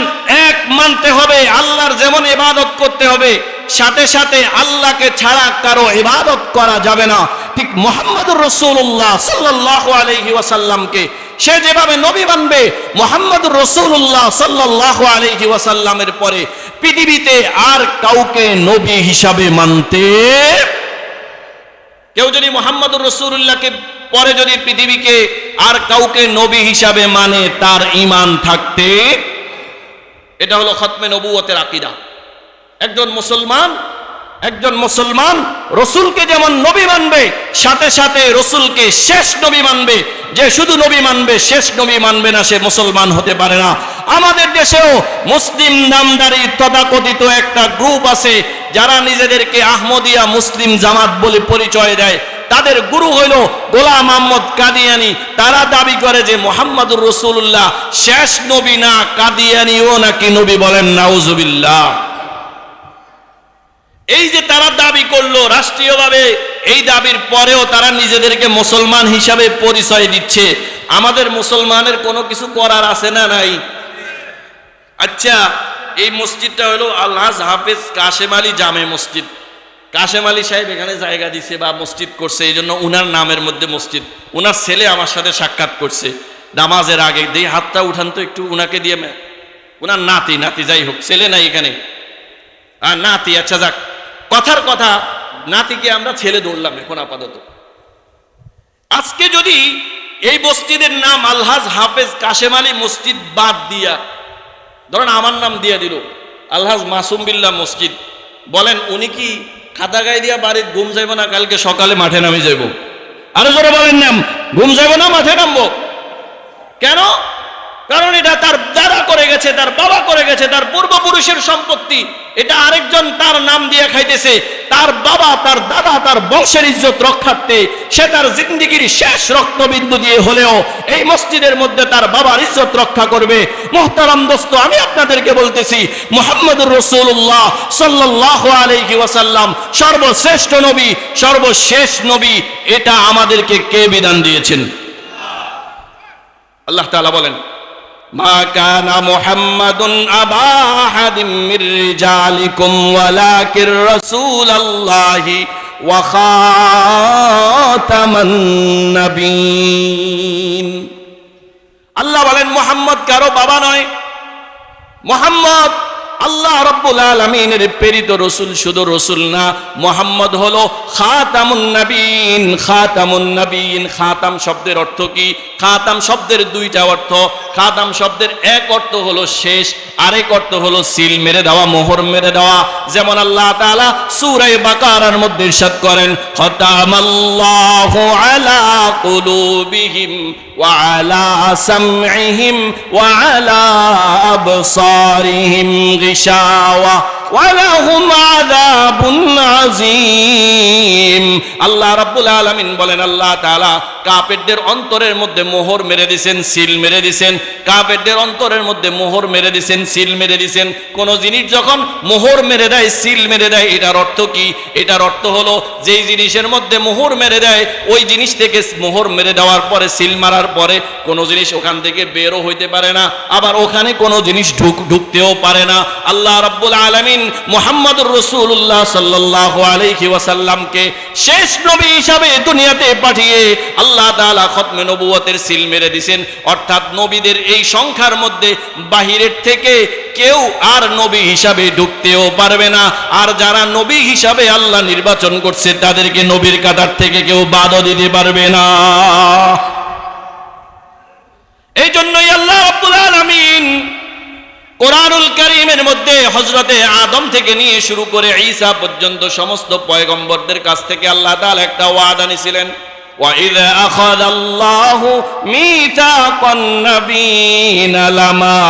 এক মানতে হবে, আল্লাহর যেমন ইবাদত করতে হবে, সাথে সাথে আল্লাহকে ছাড়া কারো ইবাদত করা যাবে না। ঠিক মুহাম্মদুর রাসূলুল্লাহ সাল্লাল্লাহু আলাইহি ওয়াসাল্লামকে সে যেভাবে নবী মানবে, মুহাম্মদুর রাসূলুল্লাহ সাল্লাল্লাহু আলাইহি ওয়াসাল্লামের পরে পৃথিবীতে আর কাউকে নবী হিসাবে মানতে, কেউ যদি মুহাম্মদুর রাসূলুল্লাহকে পরে যদি পৃথিবীকে আর কাউকে নবী হিসাবে মানে, তার ঈমান থাকতে, এটা হলো খতমে নবুয়তের আকীদা। একজন মুসলমান রসুলকে যেমন নবী মানবে, সাথে সাথে রসুলকে শেষ নবী মানবে। যে শুধু নবী মানবে, শেষ নবী মানবে না, সে মুসলমান হতে পারে না। আমাদের দেশেও মুসলিম নামধারী তথাকথিত একটা গ্রুপ আছে, যারা নিজেদেরকে আহমদিয়া মুসলিম জামাত বলে পরিচয় দেয়। তাদের গুরু হইল গোলাম আহমদ কাদিয়ানী। তারা দাবি করে যে মুহাম্মদুর রাসূলুল্লাহ শেষ নবী না, কাদিয়ানীও নাকি নবী। বলেন নাউজুবিল্লাহ। এই যে তারা দাবি করলো রাষ্ট্রীয়ভাবে, এই দাবির পরেও তারা নিজেদেরকে মুসলমান হিসাবে পরিচয় দিচ্ছে। আমাদের মুসলমানের কোনো কিছু করার আছে না নাই? আচ্ছা, এই মসজিদটা হলো আলহাজ হাফেজ কাশেম আলী জামে মসজিদ। কাশেম আলী সাহেব এখানে জায়গা দিছে বা মসজিদ করছে, এই জন্য উনার নামের মধ্যে মসজিদ। উনার ছেলে আমার সাথে সাক্ষাৎ করছে নামাজের আগে। দিয়ে হাতটা উঠান তো একটু, উনাকে দিয়ে। উনার নাতি যাই হোক, ছেলে নাই এখানে, আর নাতি। আচ্ছা যাক, কথার কথা, নাতিকে আমরা ছেলে ধরলাম এখন আপাতত। আজকে যদি এই মসজিদের নাম আলহাজ হাফেজ কাশেম আলী মসজিদ বাদ দিয়া, ধরেন আমার নাম দিয়ে দিল আলহাজ মাসুম বিল্লাহ মসজিদ, বলেন উনি কি খাতা গায়ে দিয়া বাড়ির ঘুম যাইব না? কালকে সকালে মাঠে নামে যাইব? আরো জোরে বলেন, নাম ঘুম যাইব না, মাঠে নামবো কেন? কারণ এটা তার দাদা করে গেছে, তার বাবা করে গেছে, তার পূর্বপুরুষের সম্পত্তি। এটা আরেকজন তার নাম দিয়ে খাইতেছে। তার বাবা, তার দাদা, তার বংশের ইজ্জত রক্ষার্থে সে তার জিন্দেগির শেষ রক্তবিন্দু দিয়ে হলেও এই মসজিদের মধ্যে তার বাবার ইজ্জত রক্ষা করবে। মুহতারাম দোস্ত, আমি আপনাদেরকে বলতেছি, মুহাম্মদুর রাসূলুল্লাহ সাল্লাল্লাহু আলাইহি ওয়াসাল্লাম সর্বশ্রেষ্ঠ নবী, সর্বশেষ নবী। এটা আমাদেরকে কে বিধান দিয়েছেন? আল্লাহ তাআলা বলেন, মা কানা মুহাম্মাদুন আবা আহাদিম মির রিজালিকুম ওয়ালাকির রাসূলুল্লাহি ওয়া খাতামান নবিয়্যিন। আল্লাহ বলেন মুহাম্মদ কারো বাবা নয়। মুহাম্মদ আল্লাহ রাব্বুল আলামিনের প্রেরিত রাসূল। শুধু রাসূল না, মুহাম্মদ হলো খাতামুন নবিয়্যিন। খাতামুন নবিয়্যিন, খাতাম শব্দের অর্থ কি? খাতাম শব্দের দুইটা অর্থ। খাতাম শব্দের এক অর্থ হলো শেষ, আরেক অর্থ হলো সিল মেরে দেওয়া, মোহর মেরে দেওয়া। যেমন আল্লাহ তাআলা সূরা বাকারার মধ্যে ইরশাদ করেন, খাতামাল্লাহু আলা কুলুবিহিম ওয়া আলা সামঈহিম ওয়া আলা আবসারিহিম গিশাওয়া ওয়া লাহুম আযাবুন আযীম। আল্লাহ রাব্বুল আলামিন বলেন, আল্লাহ তাআলা কাফেরদের অন্তরের মধ্যে মোহর মেরে দিয়েছেন, সিল মেরে দিয়েছেন। কাফেরদের অন্তরের মধ্যে মোহর মেরে দিয়েছেন, সিল মেরে দিয়েছেন। কোন জিনিস যখন মোহর মেরে দেয়, সিল মেরে দেয়, এটার অর্থ কি? এটার অর্থ হলো যেই জিনিসের মধ্যে মোহর মেরে দেয়, ওই জিনিস থেকে মোহর মেরে দেওয়ার পরে, সিল মারার পরে কোনো জিনিস ওখান থেকে বেরও হইতে পারে না, আবার ওখানে কোনো জিনিস ঢুকতেও পারে না। আল্লাহ রাব্বুল আলামিন মুহাম্মদুর রাসূলুল্লাহ সাল্লাল্লাহু আলাইহি ওয়াসাল্লামকে শেষ নবী হিসাবে দুনিয়াতে পাঠিয়ে আল্লাহ তাআলা খতমে নবুয়তের সিল মেরে দিয়েছেন। অর্থাৎ নবীদের এই সংখ্যার মধ্যে বাহিরের থেকে কেউ আর নবী হিসাবে ঢুকতেও পারবে না। আর যারা নবী হিসাবে আল্লাহ নির্বাচন করছে, তাদেরকে নবীর কাতার থেকে কেউ বাদও দিতে পারবে না। এই জন্যই আল্লাহ রাব্বুল আলামিন কোরআনুল কারীমের মধ্যে হযরতে আদম থেকে নিয়ে শুরু করে ঈসা পর্যন্ত সমস্ত পয়গম্বরদের কাছ থেকে আল্লাহ তাআলা একটা ওয়াদা নিয়েছিলেন। وَإِذْ أَخَذَ اللَّهُ مِيثَاقَ النَّبِيِّينَ لَمَا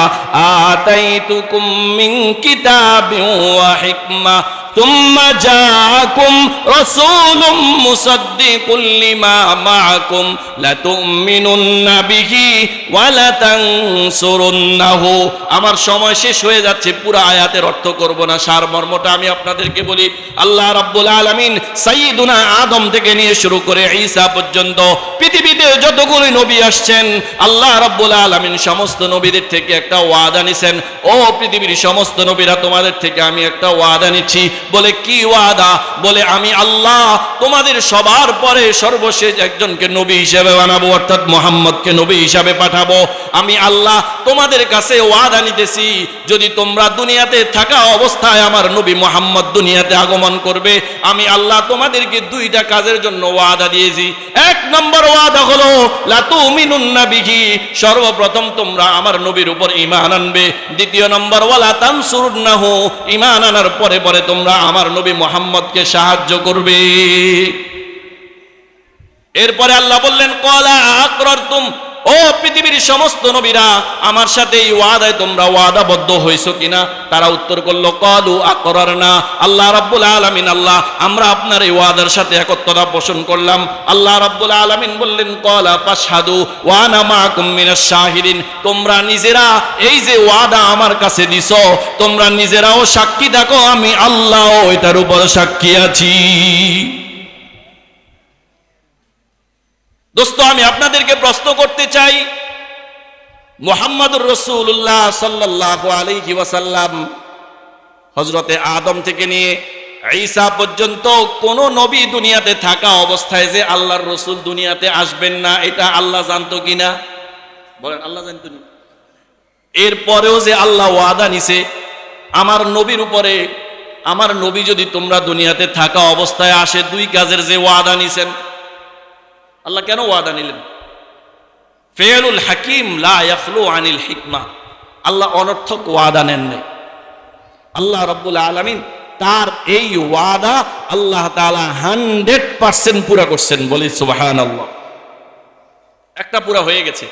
آتَيْتُكُم مِّن كِتَابٍ وَحِكْمَةٍ তুম্মা জাআকুম রাসূলুম মুসাদ্দিকুল লিমা মাআকুম লাতুমিনুন্না বিহি ওয়া লাতানসুরুন্নাহু। আমার সময় শেষ হয়ে যাচ্ছে, পুরো আয়াতের অর্থ করব না, সারমর্মটা আমি আপনাদেরকে বলি। আল্লাহ রাব্বুল আলামিন সাইয়্যিদুনা আদম থেকে নিয়ে শুরু করে ঈসা পর্যন্ত পৃথিবীতে যতগুলো নবী আসছেন, আল্লাহ রাব্বুল আলামিন সমস্ত নবীদের থেকে একটা ওয়াদা নিছেন, ও পৃথিবীর সমস্ত নবীরা তোমাদের থেকে আমি একটা ওয়াদা নিচ্ছি। বলে কি ওয়াদা? বলে আমি আল্লাহ তোমাদের সবার পরে সর্বশেষ একজনকে নবী হিসেবে বানাবো, অর্থাৎ মুহাম্মদকে নবী হিসেবে পাঠাবো। আমি আল্লাহ তোমাদের কাছে ওয়াদা নিতেছি, যদি তোমরা দুনিয়াতে থাকা অবস্থায় আমার নবী মুহাম্মদ দুনিয়াতে আগমন করবে, আমি আল্লাহ তোমাদেরকে দুইটা কাজের জন্য ওয়াদা দিয়েছি। এক নম্বর ওয়াদা হলো লাতুমিনুন্না বিহি, সর্বপ্রথম তোমরা আমার নবীর উপর ঈমান আনবে। দ্বিতীয় নম্বর ওয়ালা তানসুরুন্নাহু, ঈমান আনার পরে পরে তোমরা আমার নবী মুহাম্মদকে সাহায্য করবে। এরপরে আল্লাহ বললেন ক্বালা আকরারতুম, ও পৃথিবীর সমস্ত নবীরা আমার সাথে এই ওয়াদায় তোমরা ওয়াদাবদ্ধ হয়েছো কিনা? তারা উত্তর করলো ক্বালু আকরারনা। আল্লাহ রাব্বুল আলামিন, আল্লাহ আমরা আপনার এই ওয়াদার সাথে একত্রতা পোষণ করলাম। আল্লাহ রাব্বুল আলামিন বললেন ক্বালা ফাশহাদু ওয়া আনা মাআকুম মিনাশ শাহিদিন, তোমরা নিজেরা এই যে ওয়াদা আমার কাছে দিছো, তোমরা নিজেরাও সাক্ষী থাকো, আমি আল্লাহ এটার উপর সাক্ষী আছি। দোস্ত, আমি আপনাদেরকে প্রশ্ন করতে চাই, মুহাম্মদুর রাসূলুল্লাহ সাল্লাল্লাহু আলাইহি ওয়াসাল্লাম হযরতে আদম থেকে নিয়ে ঈসা পর্যন্ত কোন নবী দুনিয়াতে থাকা অবস্থায় যে আল্লাহর রাসূল দুনিয়াতে আসবেন না, এটা আল্লাহ জানতো কিনা? বলেন, আল্লাহ জানতো না? এরপরেও যে আল্লাহ ওয়াদা নিছে আমার নবীর উপরে, আমার নবী যদি তোমরা দুনিয়াতে থাকা অবস্থায় আসে, দুই কাজের যে ওয়াদা নিছেন, আল্লাহ কেন ওয়াদা নিলেন? ফেয়লুল হাকিম লা ইয়াখলু আনিল হিকমা, আল্লাহ অনর্থক ওয়াদা নেন নাই। আল্লাহ রাব্বুল আলামিন তার এই ওয়াদা আল্লাহ তাআলা 100% পুরা করছেন, বলি সুবহানাল্লাহ। একটা পুরা হয়ে গেছে,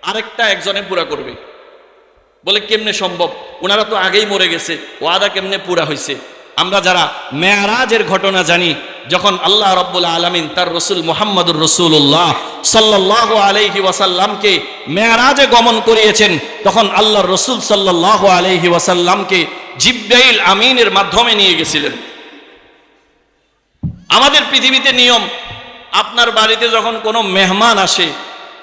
আরেকটা একজনে পুরা করবে। বলে কেমনে সম্ভব? ওনারা তো আগেই মরে গেছে, ওয়াদা কেমনে পুরা হয়েছে? আমরা যারা মেরাজের ঘটনা জানি, যখন আল্লাহ রাব্বুল আলামিন তার রাসূল মুহাম্মদুর রাসূলুল্লাহ সাল্লাল্লাহু আলাইহি ওয়াসাল্লামকে মেরাজে গমন করিয়েছেন, তখন আল্লাহর রাসূল সাল্লাল্লাহু আলাইহি ওয়াসাল্লামকে জিবরাইল আমিনের মাধ্যমে নিয়ে গেছিলেন। আমাদের পৃথিবীতে নিয়ম, আপনার বাড়িতে যখন কোনো মেহমান আসে,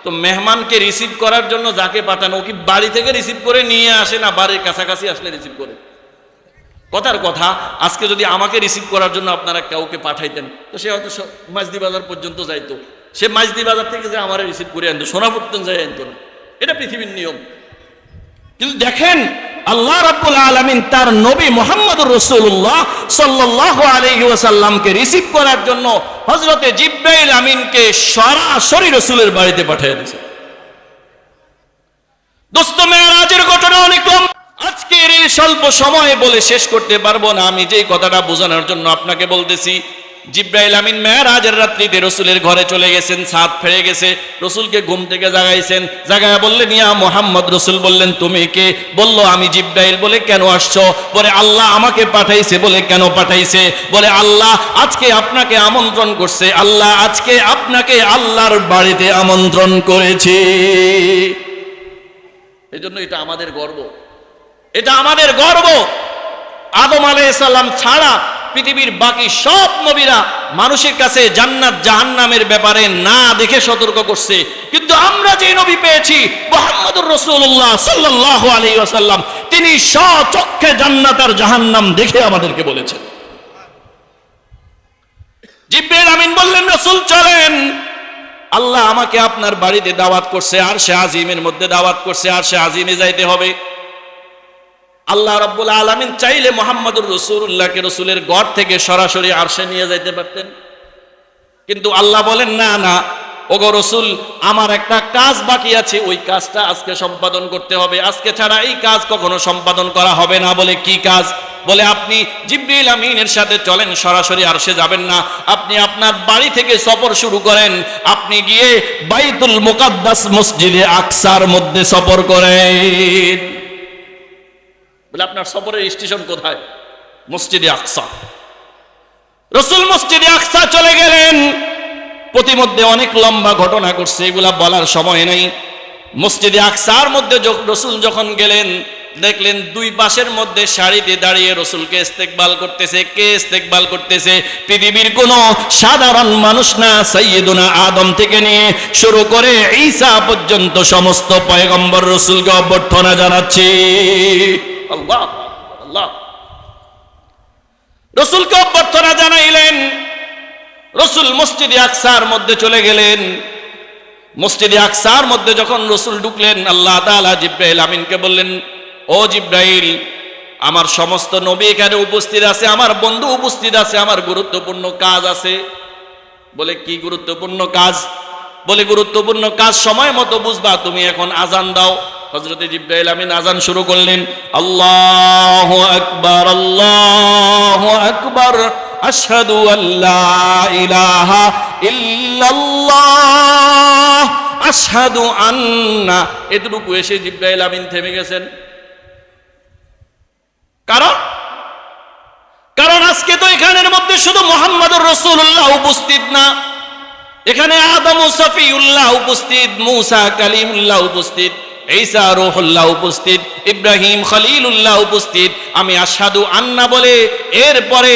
তো মেহমানকে রিসিভ করার জন্য যাকে পাঠানো, ও কি বাড়ি থেকে রিসিভ করে নিয়ে আসে, না বাড়ির কাছাকাছি আসলে রিসিভ করে? কথার কথা, আজকে যদি আমাকে রিসিভ করার জন্য আপনারা কাউকে পাঠাইতেন, তো সে হয়তো মাঝদি বাজার পর্যন্ত যাইতো, সে মাঝদি বাজার থেকে যে আমার রিসিভ করে আনতো, সোনাপত্তন যাই আনতো না। এটা পৃথিবীর নিয়ম। কিন্তু দেখেন আল্লাহ রাব্বুল আলামিন তার নবী মুহাম্মদুর রাসূলুল্লাহ সাল্লাল্লাহু আলাইহি ওয়াসাল্লামকে রিসিভ করার জন্য হযরতে জিবরাইল আমিনকে সরাসরি রাসূলের বাড়িতে পাঠিয়ে দিয়েছে। দোস্ত, মেরাজের ঘটনা অনেক লম্বা, আজকের এই স্বল্প সময়ে বলে শেষ করতে পারবো না। আমি যেই কথাটা বোঝানোর জন্য আপনাকে বলতেছি, জিবরাইল আমিন মেরাজের রাত্রিতে রসুলের ঘরে চলে গেছেন, ছাদ ফেরে গেছে, রসুলকে ঘুম থেকে জাগাইছেন, জাগায় বললেন ইয়া মুহাম্মদ। রসুল বললেন তুমি কে? বলল আমি জিবরাইল। বলে কেন আসছো? বলে আল্লাহ আমাকে পাঠাইছে। বলে কেন পাঠাইছে? বলে আল্লাহ আজকে আপনাকে আমন্ত্রণ করছে, আল্লাহ আজকে আপনাকে আল্লাহর বাড়িতে আমন্ত্রণ করেছে। এই জন্য এটা আমাদের গর্ব, এটা আমাদের গর্ব। আদম আলাইহিস সালাম ছাড়া পৃথিবীর বাকি সব নবীরা মানুষের কাছে জান্নাত জাহান্নামের ব্যাপারে না দেখে সতর্ক করছে, কিন্তু আমরা যে নবী পেয়েছি মুহাম্মদুর রাসূলুল্লাহ সাল্লাল্লাহু আলাইহি ওয়াসাল্লাম, তিনি স্বচক্ষে জান্নাত আর জাহান্নাম দেখে আমাদেরকে বলেছেন। জিবরাইল আমিন বললেন রাসূল চলেন, আল্লাহ আমাকে আপনার বাড়িতে দাওয়াত করছে, আরশে আজিমের মধ্যে দাওয়াত করছে, আরশে আজিমে যাইতে হবে। আল্লাহ রাব্বুল আলামিন চাইলে মুহাম্মদুর রাসূলুল্লাহকে রাসূলের ঘর থেকে সরাসরি আরশে নিয়ে যাইতে পারতেন, কিন্তু আল্লাহ বলেন না না, ওগো রাসূল আমার একটা কাজ বাকি আছে, ওই কাজটা আজকে সম্পাদন করতে হবে, আজকে ছাড়া এই কাজ কখনো সম্পাদন করা হবে না। বলে কি কাজ? বলে আপনি জিবরিল আমিনের সাথে চলেন, সরাসরি আরশে যাবেন না, আপনি আপনার বাড়ি থেকে সফর শুরু করেন, আপনি গিয়ে বাইতুল মুকাদ্দাস মসজিদে আকসার মধ্যে সফর করেন। বলে আপনার সফরের স্টেশন কোথায়? মসজিদে আকসা। রাসূল মসজিদে আকসা চলে গেলেন। প্রতিমধ্যে অনেক লম্বা ঘটনা ঘটছে, এগুলা বলার সময় নেই। মসজিদে আকসার মধ্যে রাসূল যখন গেলেন, দেখলেন দুই পাশের মধ্যে সারিতে দাঁড়িয়ে রাসূলকে ইস্তেকবাল করতেছে। কে ইস্তেকবাল করতেছে? পৃথিবীর কোনো সাধারণ মানুষ না, সাইয়্যিদুনা আদম থেকে নিয়ে শুরু করে ঈসা পর্যন্ত সমস্ত পয়গম্বর রাসূলকে অভ্যর্থনা জানাচ্ছে। আল্লাহ আল্লাহ। রাসূলকে অভ্যর্থনা জানাইলেন। রাসূল মসজিদে আকসার মধ্যে চলে গেলেন। মসজিদে আকসার মধ্যে যখন রাসূল ঢুকলেন, আল্লাহ তাআলা জিবরাইল আমিনকে বললেন, ও জিবরাইল, আমার সমস্ত নবী এখানে উপস্থিত আছে, আমার বন্ধু উপস্থিত আছে, আমার গুরুত্বপূর্ণ কাজ আছে। বলে কি গুরুত্বপূর্ণ কাজ? বলে গুরুত্বপূর্ণ কাজ সময় মতো বুঝবা, তুমি এখন আজান দাও। হযরত জিবরাইল আমিন আজান শুরু করলেন। আল্লাহু আকবার, আল্লাহু আকবার, আশহাদু আল্লা ইলাহা ইল্লাল্লাহ, আশহাদু আন্না। এতটুকু এসে জিবরাইল আমিন থেমে গেছেন। কারণ আজকে তো এখানের মধ্যে শুধু মুহাম্মদুর রাসূলুল্লাহ উপস্থিত না, এখানে আদম ও সফিউল্লাহ উপস্থিত, মূসা কালিমুল্লাহ উপস্থিত, ঈসা রূহুল্লাহ উপস্থিত, ইব্রাহিম খলিলুল্লাহ উপস্থিত। আমি আশহাদু আন্না বলে এরপরে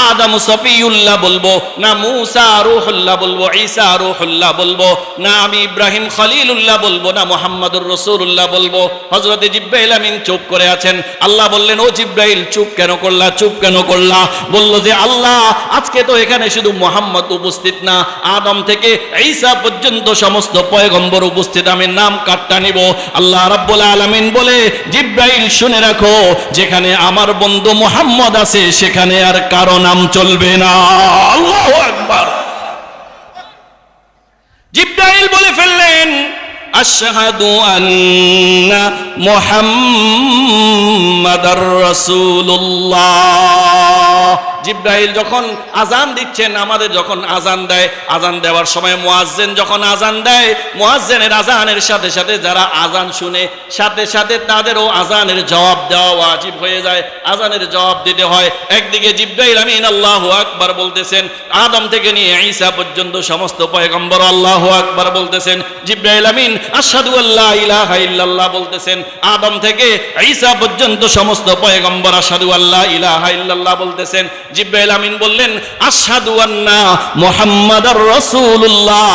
আদম সফিউল্লাহ বলবো না, মূসা রূহুল্লাহ বলবো, ঈসা রূহুল্লাহ বলবো না, আমি ইব্রাহিম খলিলুল্লাহ বলবো না, মুহাম্মদুর রাসূলুল্লাহ বলবো? হযরত জিবরাইল আমিন চুপ করে আছেন। আল্লাহ বললেন, ও জিবরাইল, চুপ কেন করলা? চুপ কেন করলা? বলল যে আল্লাহ, আজকে তো এখানে শুধু মুহাম্মদ উপস্থিত না, আদম থেকে ঈসা পর্যন্ত সমস্ত পয়গম্বর উপস্থিত, আমি নাম কাটটা নিব। আল্লাহ রাব্বুল আলামিন বলে, জিবরাইল শুনে রাখো, যেখানে আমার বন্ধু মুহাম্মদ আছে সেখানে আর কারো নাম চলবে না। আল্লাহু আকবার। জিবরাইল বলে ফেললেন, আশহাদু আন্না মুহাম্মাদার রাসূলুল্লাহ। জিবরাইল যখন আজান দিচ্ছেন, আমাদের যখন আজান দেয়, আজান দেওয়ার সময় মুয়াজ্জিন যখন আজান দেয়, মুয়াজ্জিনের আজানের সাথে সাথে যারা আজান শুনে, সাথে সাথে তাদেরও আজানের জবাব দেওয়া ওয়াজিব হয়ে যায়, আজানের জবাব দিতে হয়। একদিকে জিবরাইল আমিন আল্লাহু আকবার বলতেছেন, আদম থেকে নিয়ে ঈসা পর্যন্ত সমস্ত পয়গম্বর আল্লাহু আকবার বলতেছেন। জিবরাইল আমিন আশহাদু আল্লা ইলাহা ইল্লাল্লাহ বলতেছেন। আদম থেকে ঈসা পর্যন্ত সমস্ত পয়গম্বর আশহাদু আল্লা ইলাহা ইল্লাল্লাহ বলতেছেন। জিবরাইল আমিন বললেন, আশহাদু আন্না মুহাম্মাদার রাসূলুল্লাহ।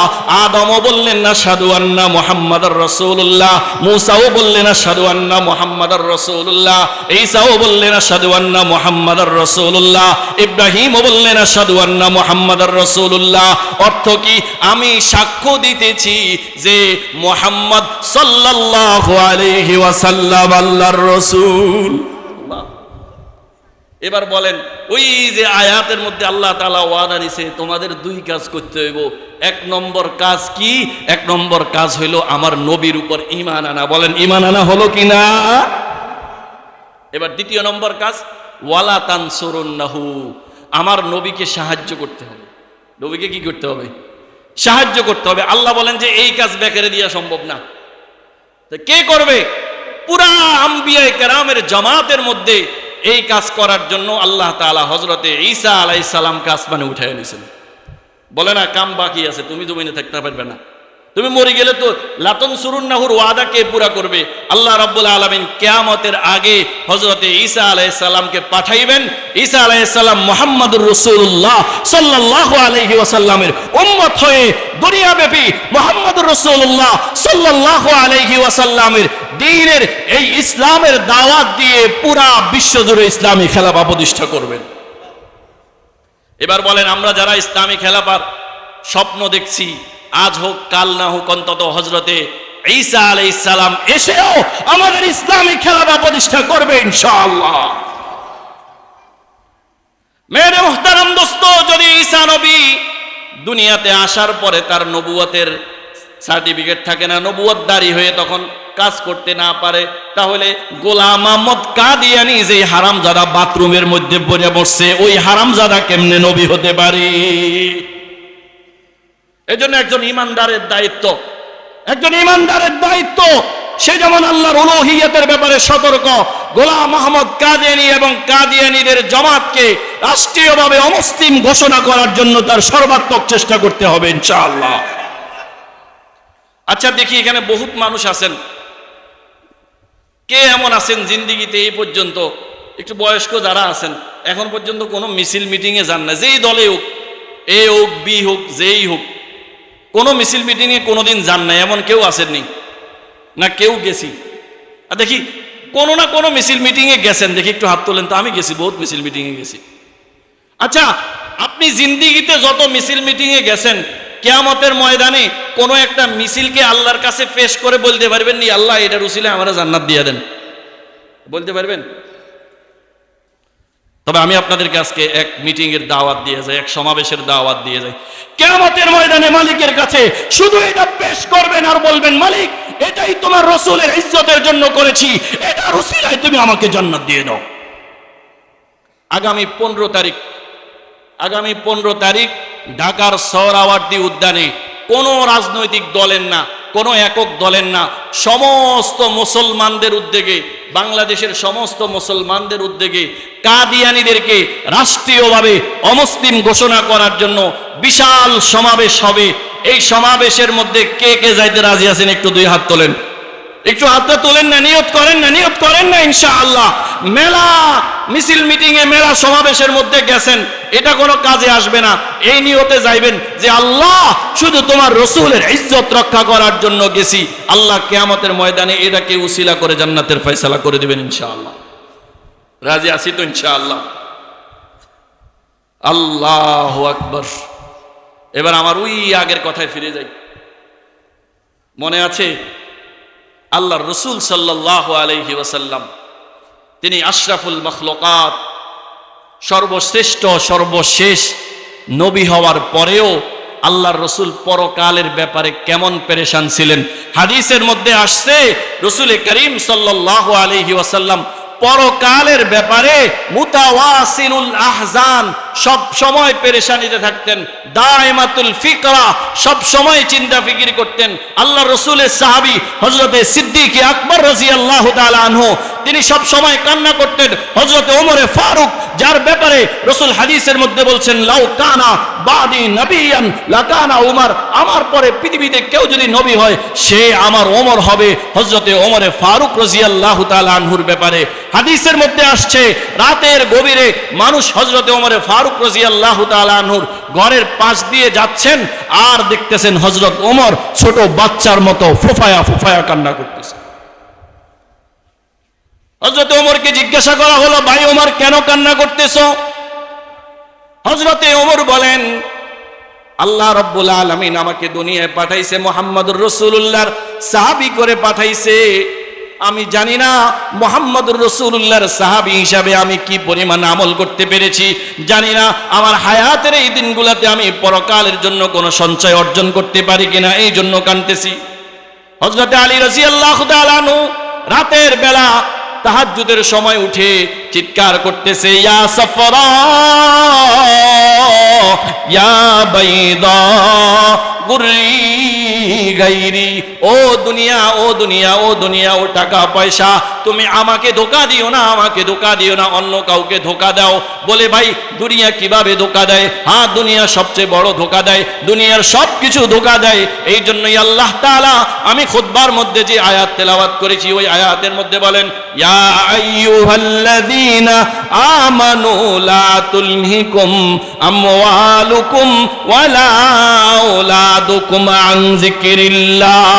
আদমও বললেন, আশহাদু আন্না মুহাম্মাদার রাসূলুল্লাহ। মূসাও বললেন, আশহাদু আন্না মুহাম্মাদার রাসূলুল্লাহ। ঈসাও বললেন, আশহাদু আন্না মুহাম্মাদার রাসূলুল্লাহ। ইব্রাহিমও বললেন, আশহাদু আন্না মুহাম্মাদার রাসূলুল্লাহ। অর্থ কি? আমি সাক্ষ্য দিতেছি যে মুহাম্মদ সাল্লাল্লাহু আলাইহি ওয়াসাল্লাম আল্লাহর রাসূল। এবার বলেন, ওই যে আয়াতের মধ্যে আল্লাহ তাআলা ওয়াদা দিয়েছে, তোমাদের দুই কাজ করতে হইব। এক নম্বর কাজ কি? এক নম্বর কাজ হইল আমার নবীর উপর ঈমান আনা। বলেন, ঈমান আনা হলো কিনা? এবার দ্বিতীয় নম্বর কাজ, ওয়ালা তানসুরুন্নাহু, আমার নবীকে সাহায্য করতে হবে। নবীকে কি করতে হবে? সাহায্য করতে হবে। আল্লাহ বলেন যে এই কাজ বেকারে দেওয়া সম্ভব না। কে করবে? পুরা আম্বিয়ায়ে কেরামের জামাতের মধ্যে এই কাজ করার জন্য আল্লাহ তাআলা হযরতে ঈসা আলাইহিস সালামকে আসমানে উঠায় নিয়েছেন। বলে না, কাম বাকি আছে, তুমি জমিনে থাকতে পারবে না, তুমি মরে গেলে তো লাতানসুরুন্নাহুর ওয়াদা কে পুরা করবে? আল্লাহ রাব্বুল আলামিন কিয়ামতের আগে হযরতে ঈসা আলাইহিস সালামকে পাঠাইবেন। ঈসা আলাইহিস সালাম মুহাম্মদুর রাসূলুল্লাহ সাল্লাল্লাহু আলাইহি ওয়াসাল্লামের উম্মত হয়ে দুনিয়াব্যাপী মুহাম্মদুর রাসূলুল্লাহ সাল্লাল্লাহু আলাইহি ওয়াসাল্লামের দ্বীনের এই ইসলামের দাওয়াত দিয়ে পুরা বিশ্বজুড়ে ইসলামী খেলাফত প্রতিষ্ঠা করবেন। এবার বলেন, আমরা যারা ইসলামী খেলাফত স্বপ্ন দেখছি, আজ হোক কাল না হোক, অন্তত হযরতে ঈসা আলাইহিস সালাম এসেও আমাদের ইসলামী খেলাফত প্রতিষ্ঠা করবে ইনশাআল্লাহ। মেরে মুহতারাম দোস্ত, যদি ঈসা নবী দুনিয়াতে আসার পরে তার নবুয়তের সার্টিফিকেট থাকে না, নবুয়তদারি হয়ে তখন কাজ করতে না পারে, তাহলে গোলাম আহমদ কাদিয়ানী যে হারামজাদা বাথরুমের মধ্যে পড়ে বসছে, ওই হারামজাদা কেমনে নবী হতে পারে? এজন্য একজন ইমানদারের দায়িত্ব সে যেমন আল্লাহর উলুহিয়তের ব্যাপারে সতর্ক, গোলাম মোহাম্মদ কাদিয়ানী এবং কাদিয়ানীদের জামাতকে রাষ্ট্রীয়ভাবে অমুসলিম ঘোষণা করার জন্য তার সর্বাত্মক চেষ্টা করতে হবে ইনশাআল্লাহ। আচ্ছা দেখি এখানে বহুত মানুষ আছেন, কে এমন আছেন জিন্দিগিতে এই পর্যন্ত, একটু বয়স্ক যারা আছেন, এখন পর্যন্ত কোনো মিছিল মিটিংয়ে যান না, যেই দলে হোক, এ হোক বি হোক যেই হোক, কোনো মিছিল মিটিংয়ে কোনোদিন যান না, এমন কেউ আসেননি না? কেউ গেছি? আর দেখি কোনো না কোনো মিছিল মিটিংয়ে গেছেন, দেখি একটু হাত তোলেন তো। আমি গেছি, বহুত মিছিল মিটিংয়ে গেছি। আচ্ছা আপনি জিন্দিগিতে যত মিছিল মিটিংয়ে গেছেন, কিয়ামতের ময়দানে কোনো একটা মিছিলকে আল্লাহর কাছে পেশ করে বলতে পারবেন নি আল্লাহ এটার উসিলায় আমরা জান্নাত দিয়ে দেন? বলতে পারবেন? তবে আমি আপনাদেরকে আজকে এক মিটিং এর দাওয়াত দিয়ে যাই, এক সমাবেশের দাওয়াত দিয়ে যাই। কিয়ামতের ময়দানে মালিকের কাছে শুধু এটা পেশ করবেন আর বলবেন, মালিক এটাই তোমার রাসূলের ইজ্জতের জন্য করেছি, এটার উসিলায় তুমি আমাকে জান্নাত দিয়ে দাও। আগামী 15 তারিখ ঢাকার সোহরাওয়ার্দী উদ্যানে কোনো রাজনৈতিক দলের না, কোনো একক দলের না, সমস্ত মুসলমানদের উদ্যোগে, বাংলাদেশের সমস্ত মুসলমানদের উদ্যোগে কাদিয়ানীদেরকে রাষ্ট্রীয়ভাবে অমুসলিম ঘোষণা করার জন্য বিশাল সমাবেশ হবে। এই সমাবেশের মধ্যে কে কে যাইতে রাজি আছেন একটু দুই হাত তোলেন, একটু হাতটা তোলেন না, নিয়ত করেন না ইনশাআল্লাহ। মেলা মিছিল মিটিংয়ে, মেলা সমাবেশের মধ্যে গেছেন, এটা কোনো কাজে আসবে না। এই নিয়তে যাইবেন যে আল্লাহ শুধু তোমার রাসূলের ইজ্জত রক্ষা করার জন্য গেছি, আল্লাহ কিয়ামতের ময়দানে এটাকে উসিলা করে জান্নাতের ফয়সালা করে দিবেন ইনশাআল্লাহ। রাজি আছি তো ইনশাআল্লাহ? আল্লাহু আকবার। এবার আমার ওই আগের কথায় ফিরে যাই। মনে আছে আল্লাহর রাসূল সাল্লাল্লাহু আলাইহি ওয়াসাল্লাম, তিনি আশরাফুল মাখলুকাত, সর্বশ্রেষ্ঠ সর্বশেষ নবী হওয়ার পরেও আল্লাহর রাসূল পরকালের ব্যাপারে কেমন পেরেশান ছিলেন। হাদিসের মধ্যে আসছে রাসূল করিম সাল্লাল্লাহু আলাইহি ওয়াসাল্লাম পরকালের ব্যাপারে মুতাওয়াসিলুল আহজান, সব সময় পেরেশানিতে থাকতেন। দায়মাতুল ফিকরা, সব সময় চিন্তা ফিকির করতেন। আল্লাহ রাসূলের সাহাবী হযরতে সিদ্দিক আকবর রাদিয়াল্লাহু তাআলা আনহু, তিনি সব সময় কান্না করতেন। হযরতে ওমরে ফারুক, যার ব্যাপারে রাসূল হাদিসের মধ্যে বলছেন, লাউ কানা বাদি নবিয়ান লাকানা উমর, আমার পরে পৃথিবীতে কেউ যদি নবী হয় সে আমার ওমর হবে। হযরতে ওমরে ফারুক রাদিয়াল্লাহু তাআলা আনহুর ব্যাপারে হাদিসের মধ্যে আসছে, রাতের গভীরে মানুষ হযরতে ওমরে ফারুক রাদিয়াল্লাহু তাআলা আনহুর ঘরের পাশ দিয়ে যাচ্ছেন, আর দেখতেছেন হযরত ওমর ছোট বাচ্চার মতো ফুফায়া ফুফায়া কান্না করতেছে। হযরত ওমরকে জিজ্ঞাসা করা হলো, ভাই ওমর কেন কান্না করতেছো? হযরতে ওমর বলেন, আল্লাহ রাব্বুল আলামিন আমাকে দুনিয়ায় পাঠাইছে, মুহাম্মদুর রাসূলুল্লাহর সাহাবী করে পাঠাইছে। আমি জানি না মুহাম্মদুর রাসূলুল্লাহর সাহাবী হিসাবে আমি কি পরিমাণ আমল করতে পেরেছি, জানি না আমার হায়াতের এই দিনগুলোতে আমি পরকালের জন্য কোনো সঞ্চয় অর্জন করতে পারি কিনা, এই জন্য কাঁদতেছি। হযরত আলী রাদিয়াল্লাহু তাআলা আনহু রাতের বেলা তাহাজ্জুদের সময় উঠে চিৎকার করতেছে, ইয়া সাফরা ইয়া বাইদা গুরি গাইরি, ও দুনিয়া ও দুনিয়া ও দুনিয়া, ও টাকা পয়সা, তুমি আমাকে ধোঁকা দিও না, আমাকে ধোঁকা দিও না, অন্য কাউকে ধোঁকা দাও। বলে ভাই দুনিয়া কিভাবে ধোঁকা দেয়? হ্যাঁ, দুনিয়া সবচেয়ে বড় ধোঁকা দেয়, দুনিয়ার সব কিছু ধোঁকা দেয়। এই জন্যই আল্লাহ তাআলা আমি খুতবার মধ্যে যে আয়াত তেলাওয়াত করেছি, ওই আয়াতের মধ্যে বলেন, ইয়া আইয়ুহাল্লাযীনা আমানু লা তুলহিকুম আমওয়ালুকুম ওয়ালা আওলাদুকুম আন যিকরিল্লাহ।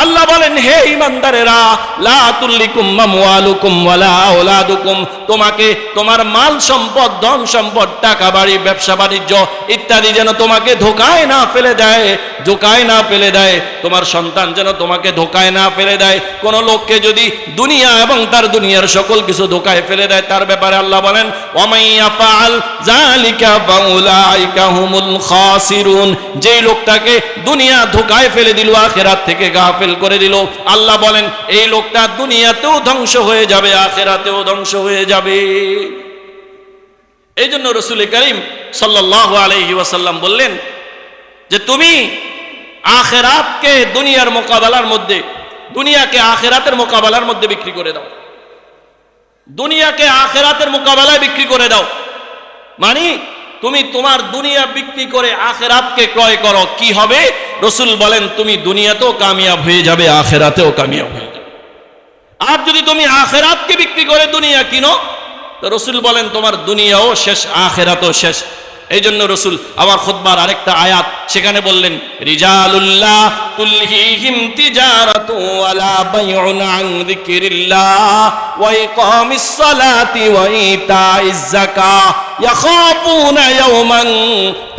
আল্লাহ বলেন, হে ঈমানদারেরা, লা তুলহিকুম আমওয়ালুকুম ওয়ালা আওলাদুকুম, তোমাকে তোমার মাল সম্পদ, ধন সম্পদ, টাকা বাড়ি, ব্যবসা বাণিজ্য ইত্যাদি যেন তোমাকে ধোঁকায় না ফেলে দেয়, ধোঁকায় না ফেলে দেয়। তোমার সন্তান যেন তোমাকে ধোঁকায় না ফেলে দেয়। কোন লোককে যদি দুনিয়া এবং তার দুনিয়ার সকল কিছু ধোঁকায় ফেলে দেয়, তার ব্যাপারে আল্লাহ বলেন, ওয়ামাইয়া ফাআল যালিকা ফাউলাইকা হুমুল খাসিরুন, যেই লোকটাকে দুনিয়া ধোঁকায় ফেলে দিল, আখিরাত থেকে গাফেল করে দিল, আল্লাহ বলেন এই লোকটা দুনিয়াতেও ধ্বংস হয়ে যাবে, আখিরাতেও ধ্বংস হয়ে যাবে। এই জন্য রাসূল করিম সাল্লাল্লাহু আলাইহি ওয়াসাল্লাম বললেন যে তুমি আখিরাতকে দুনিয়ার মোকাবেলার মধ্যে দুনিয়াকে আখেরাতের মোকাবেলার মধ্যে বিক্রি করে দাও, দুনিয়াকে আখেরাতের মোকাবেলায় বিক্রি করে দাও। মানে তুমি তোমার দুনিয়া বিক্রি করে আখেরাতকে ক্রয় করো, কি হবে? রাসূল বলেন তুমি দুনিয়াতেও কামিয়াব হয়ে যাবে, আখেরাতেও কামিয়াব হয়ে যাবে। আর যদি তুমি আখেরাতকে বিক্রি করে দুনিয়া কিনো, তো রাসূল বলেন তোমার দুনিয়াও শেষ, আখেরাতও শেষ। এই জন্য রাসূল আবার খুতবার আরেকটা আয়াত সেখানে বললেন, রিজালুল্লাহ তুলহিহিম তিজারাতু ওয়ালা বাইউন আন যিকরিল্লাহ ওয়া ইকামিস সালাতি ওয়া ইতাইজ যাকাহ ইয়াখাফুনা ইয়াওমান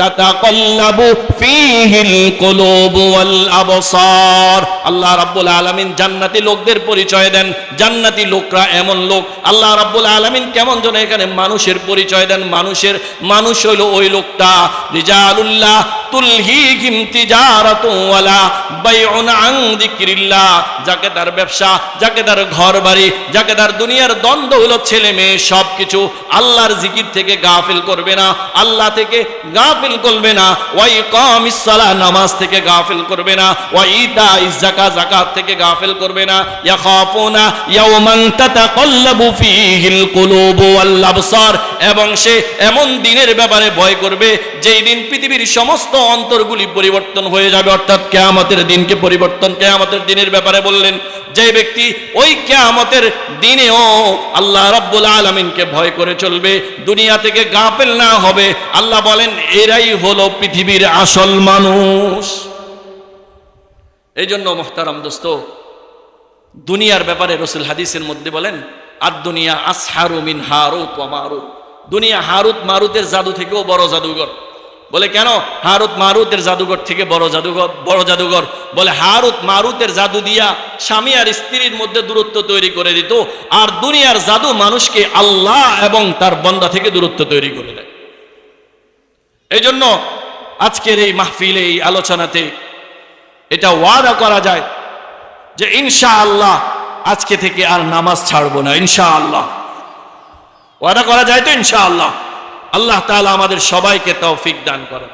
তাতাকাল্লাবু ফীহিল কুলুব ওয়াল আবসার। আল্লাহ রাব্বুল আলামিন জান্নাতি লোকদের পরিচয় দেন। জান্নাতি লোকরা এমন লোক, আল্লাহ রাব্বুল আলামিন কেমন যেন এখানে মানুষের পরিচয় দেন। মানুষ হইল ওই লোকটা, রিজালুল্লাহ তুলহিহিম তিজারাতু ওয়ালা বাইউন আন যিকরিল্লাহ, যাকে তার ব্যবসা, যাকে তার ঘর বাড়ি, যাকে তার দুনিয়ার দ্বন্দ্ব হলো ছেলে মেয়ে সবকিছু, আল্লাহর জিকির থেকে গাফিল করবে না, আল্লাহ থেকে গাফিল করবে না, ওয়া ইকামিস সালাহ নামাজ থেকে গাফিল করবে না, ওয়া ইতাইজ যাকাত যাকাত থেকে গাফিল করবে না, ইয়াখাফুনা ইয়াওমান তাতাকাল্লাবু ফীহিল কুলুব ওয়াল আবসার, এবং সে এমন দিনের ব্যাপারে ভয় করবে যেই দিন পৃথিবীর সমস্ত অন্তরগুলি পরিবর্তন হয়ে যাবে, অর্থাৎ কিয়ামতের দিনকে পরিবর্তন। কিয়ামতের দিনের ব্যাপারে বললেন যে ব্যক্তি ওই কিয়ামতের দিনেও আল্লাহ রাব্বুল আলামিনকে ভয় করে চলবে, দুনিয়া থেকে গাফিল না হবে, আল্লাহ বলেন এরাই হলো পৃথিবীর আসল মানুষ। এই জন্য মুহতারাম দোস্ত, দুনিয়ার ব্যাপারে রাসূল হাদিসের মধ্যে বলেন আর দুনিয়া আসহারু মিন হারুত ওয়া মারুত, দুনিয়া হারুত মারুতের জাদু থেকেও বড় জাদুঘর। বলে কেন হারুত মারুতের জাদুঘর থেকে বড় জাদুঘর? বলে হারুত মারুতের জাদু দিয়া স্বামী আর স্ত্রীর মধ্যে দূরত্ব তৈরি করে দিত, আর দুনিয়ার জাদু মানুষকে আল্লাহ এবং তার বান্দা থেকে দূরত্ব তৈরি করে দেয়। এই জন্য আজকের এই মাহফিলে, এই আলোচনাতে এটা ওয়াদা করা যায় যে ইনশাআল্লাহ আজকে থেকে আর নামাজ ছাড়বো না, ইনশাআল্লাহ। ওয়াদা করা যায় তো ইনশাআল্লাহ? আল্লাহ তাআলা আমাদের সবাইকে তৌফিক দান করেন।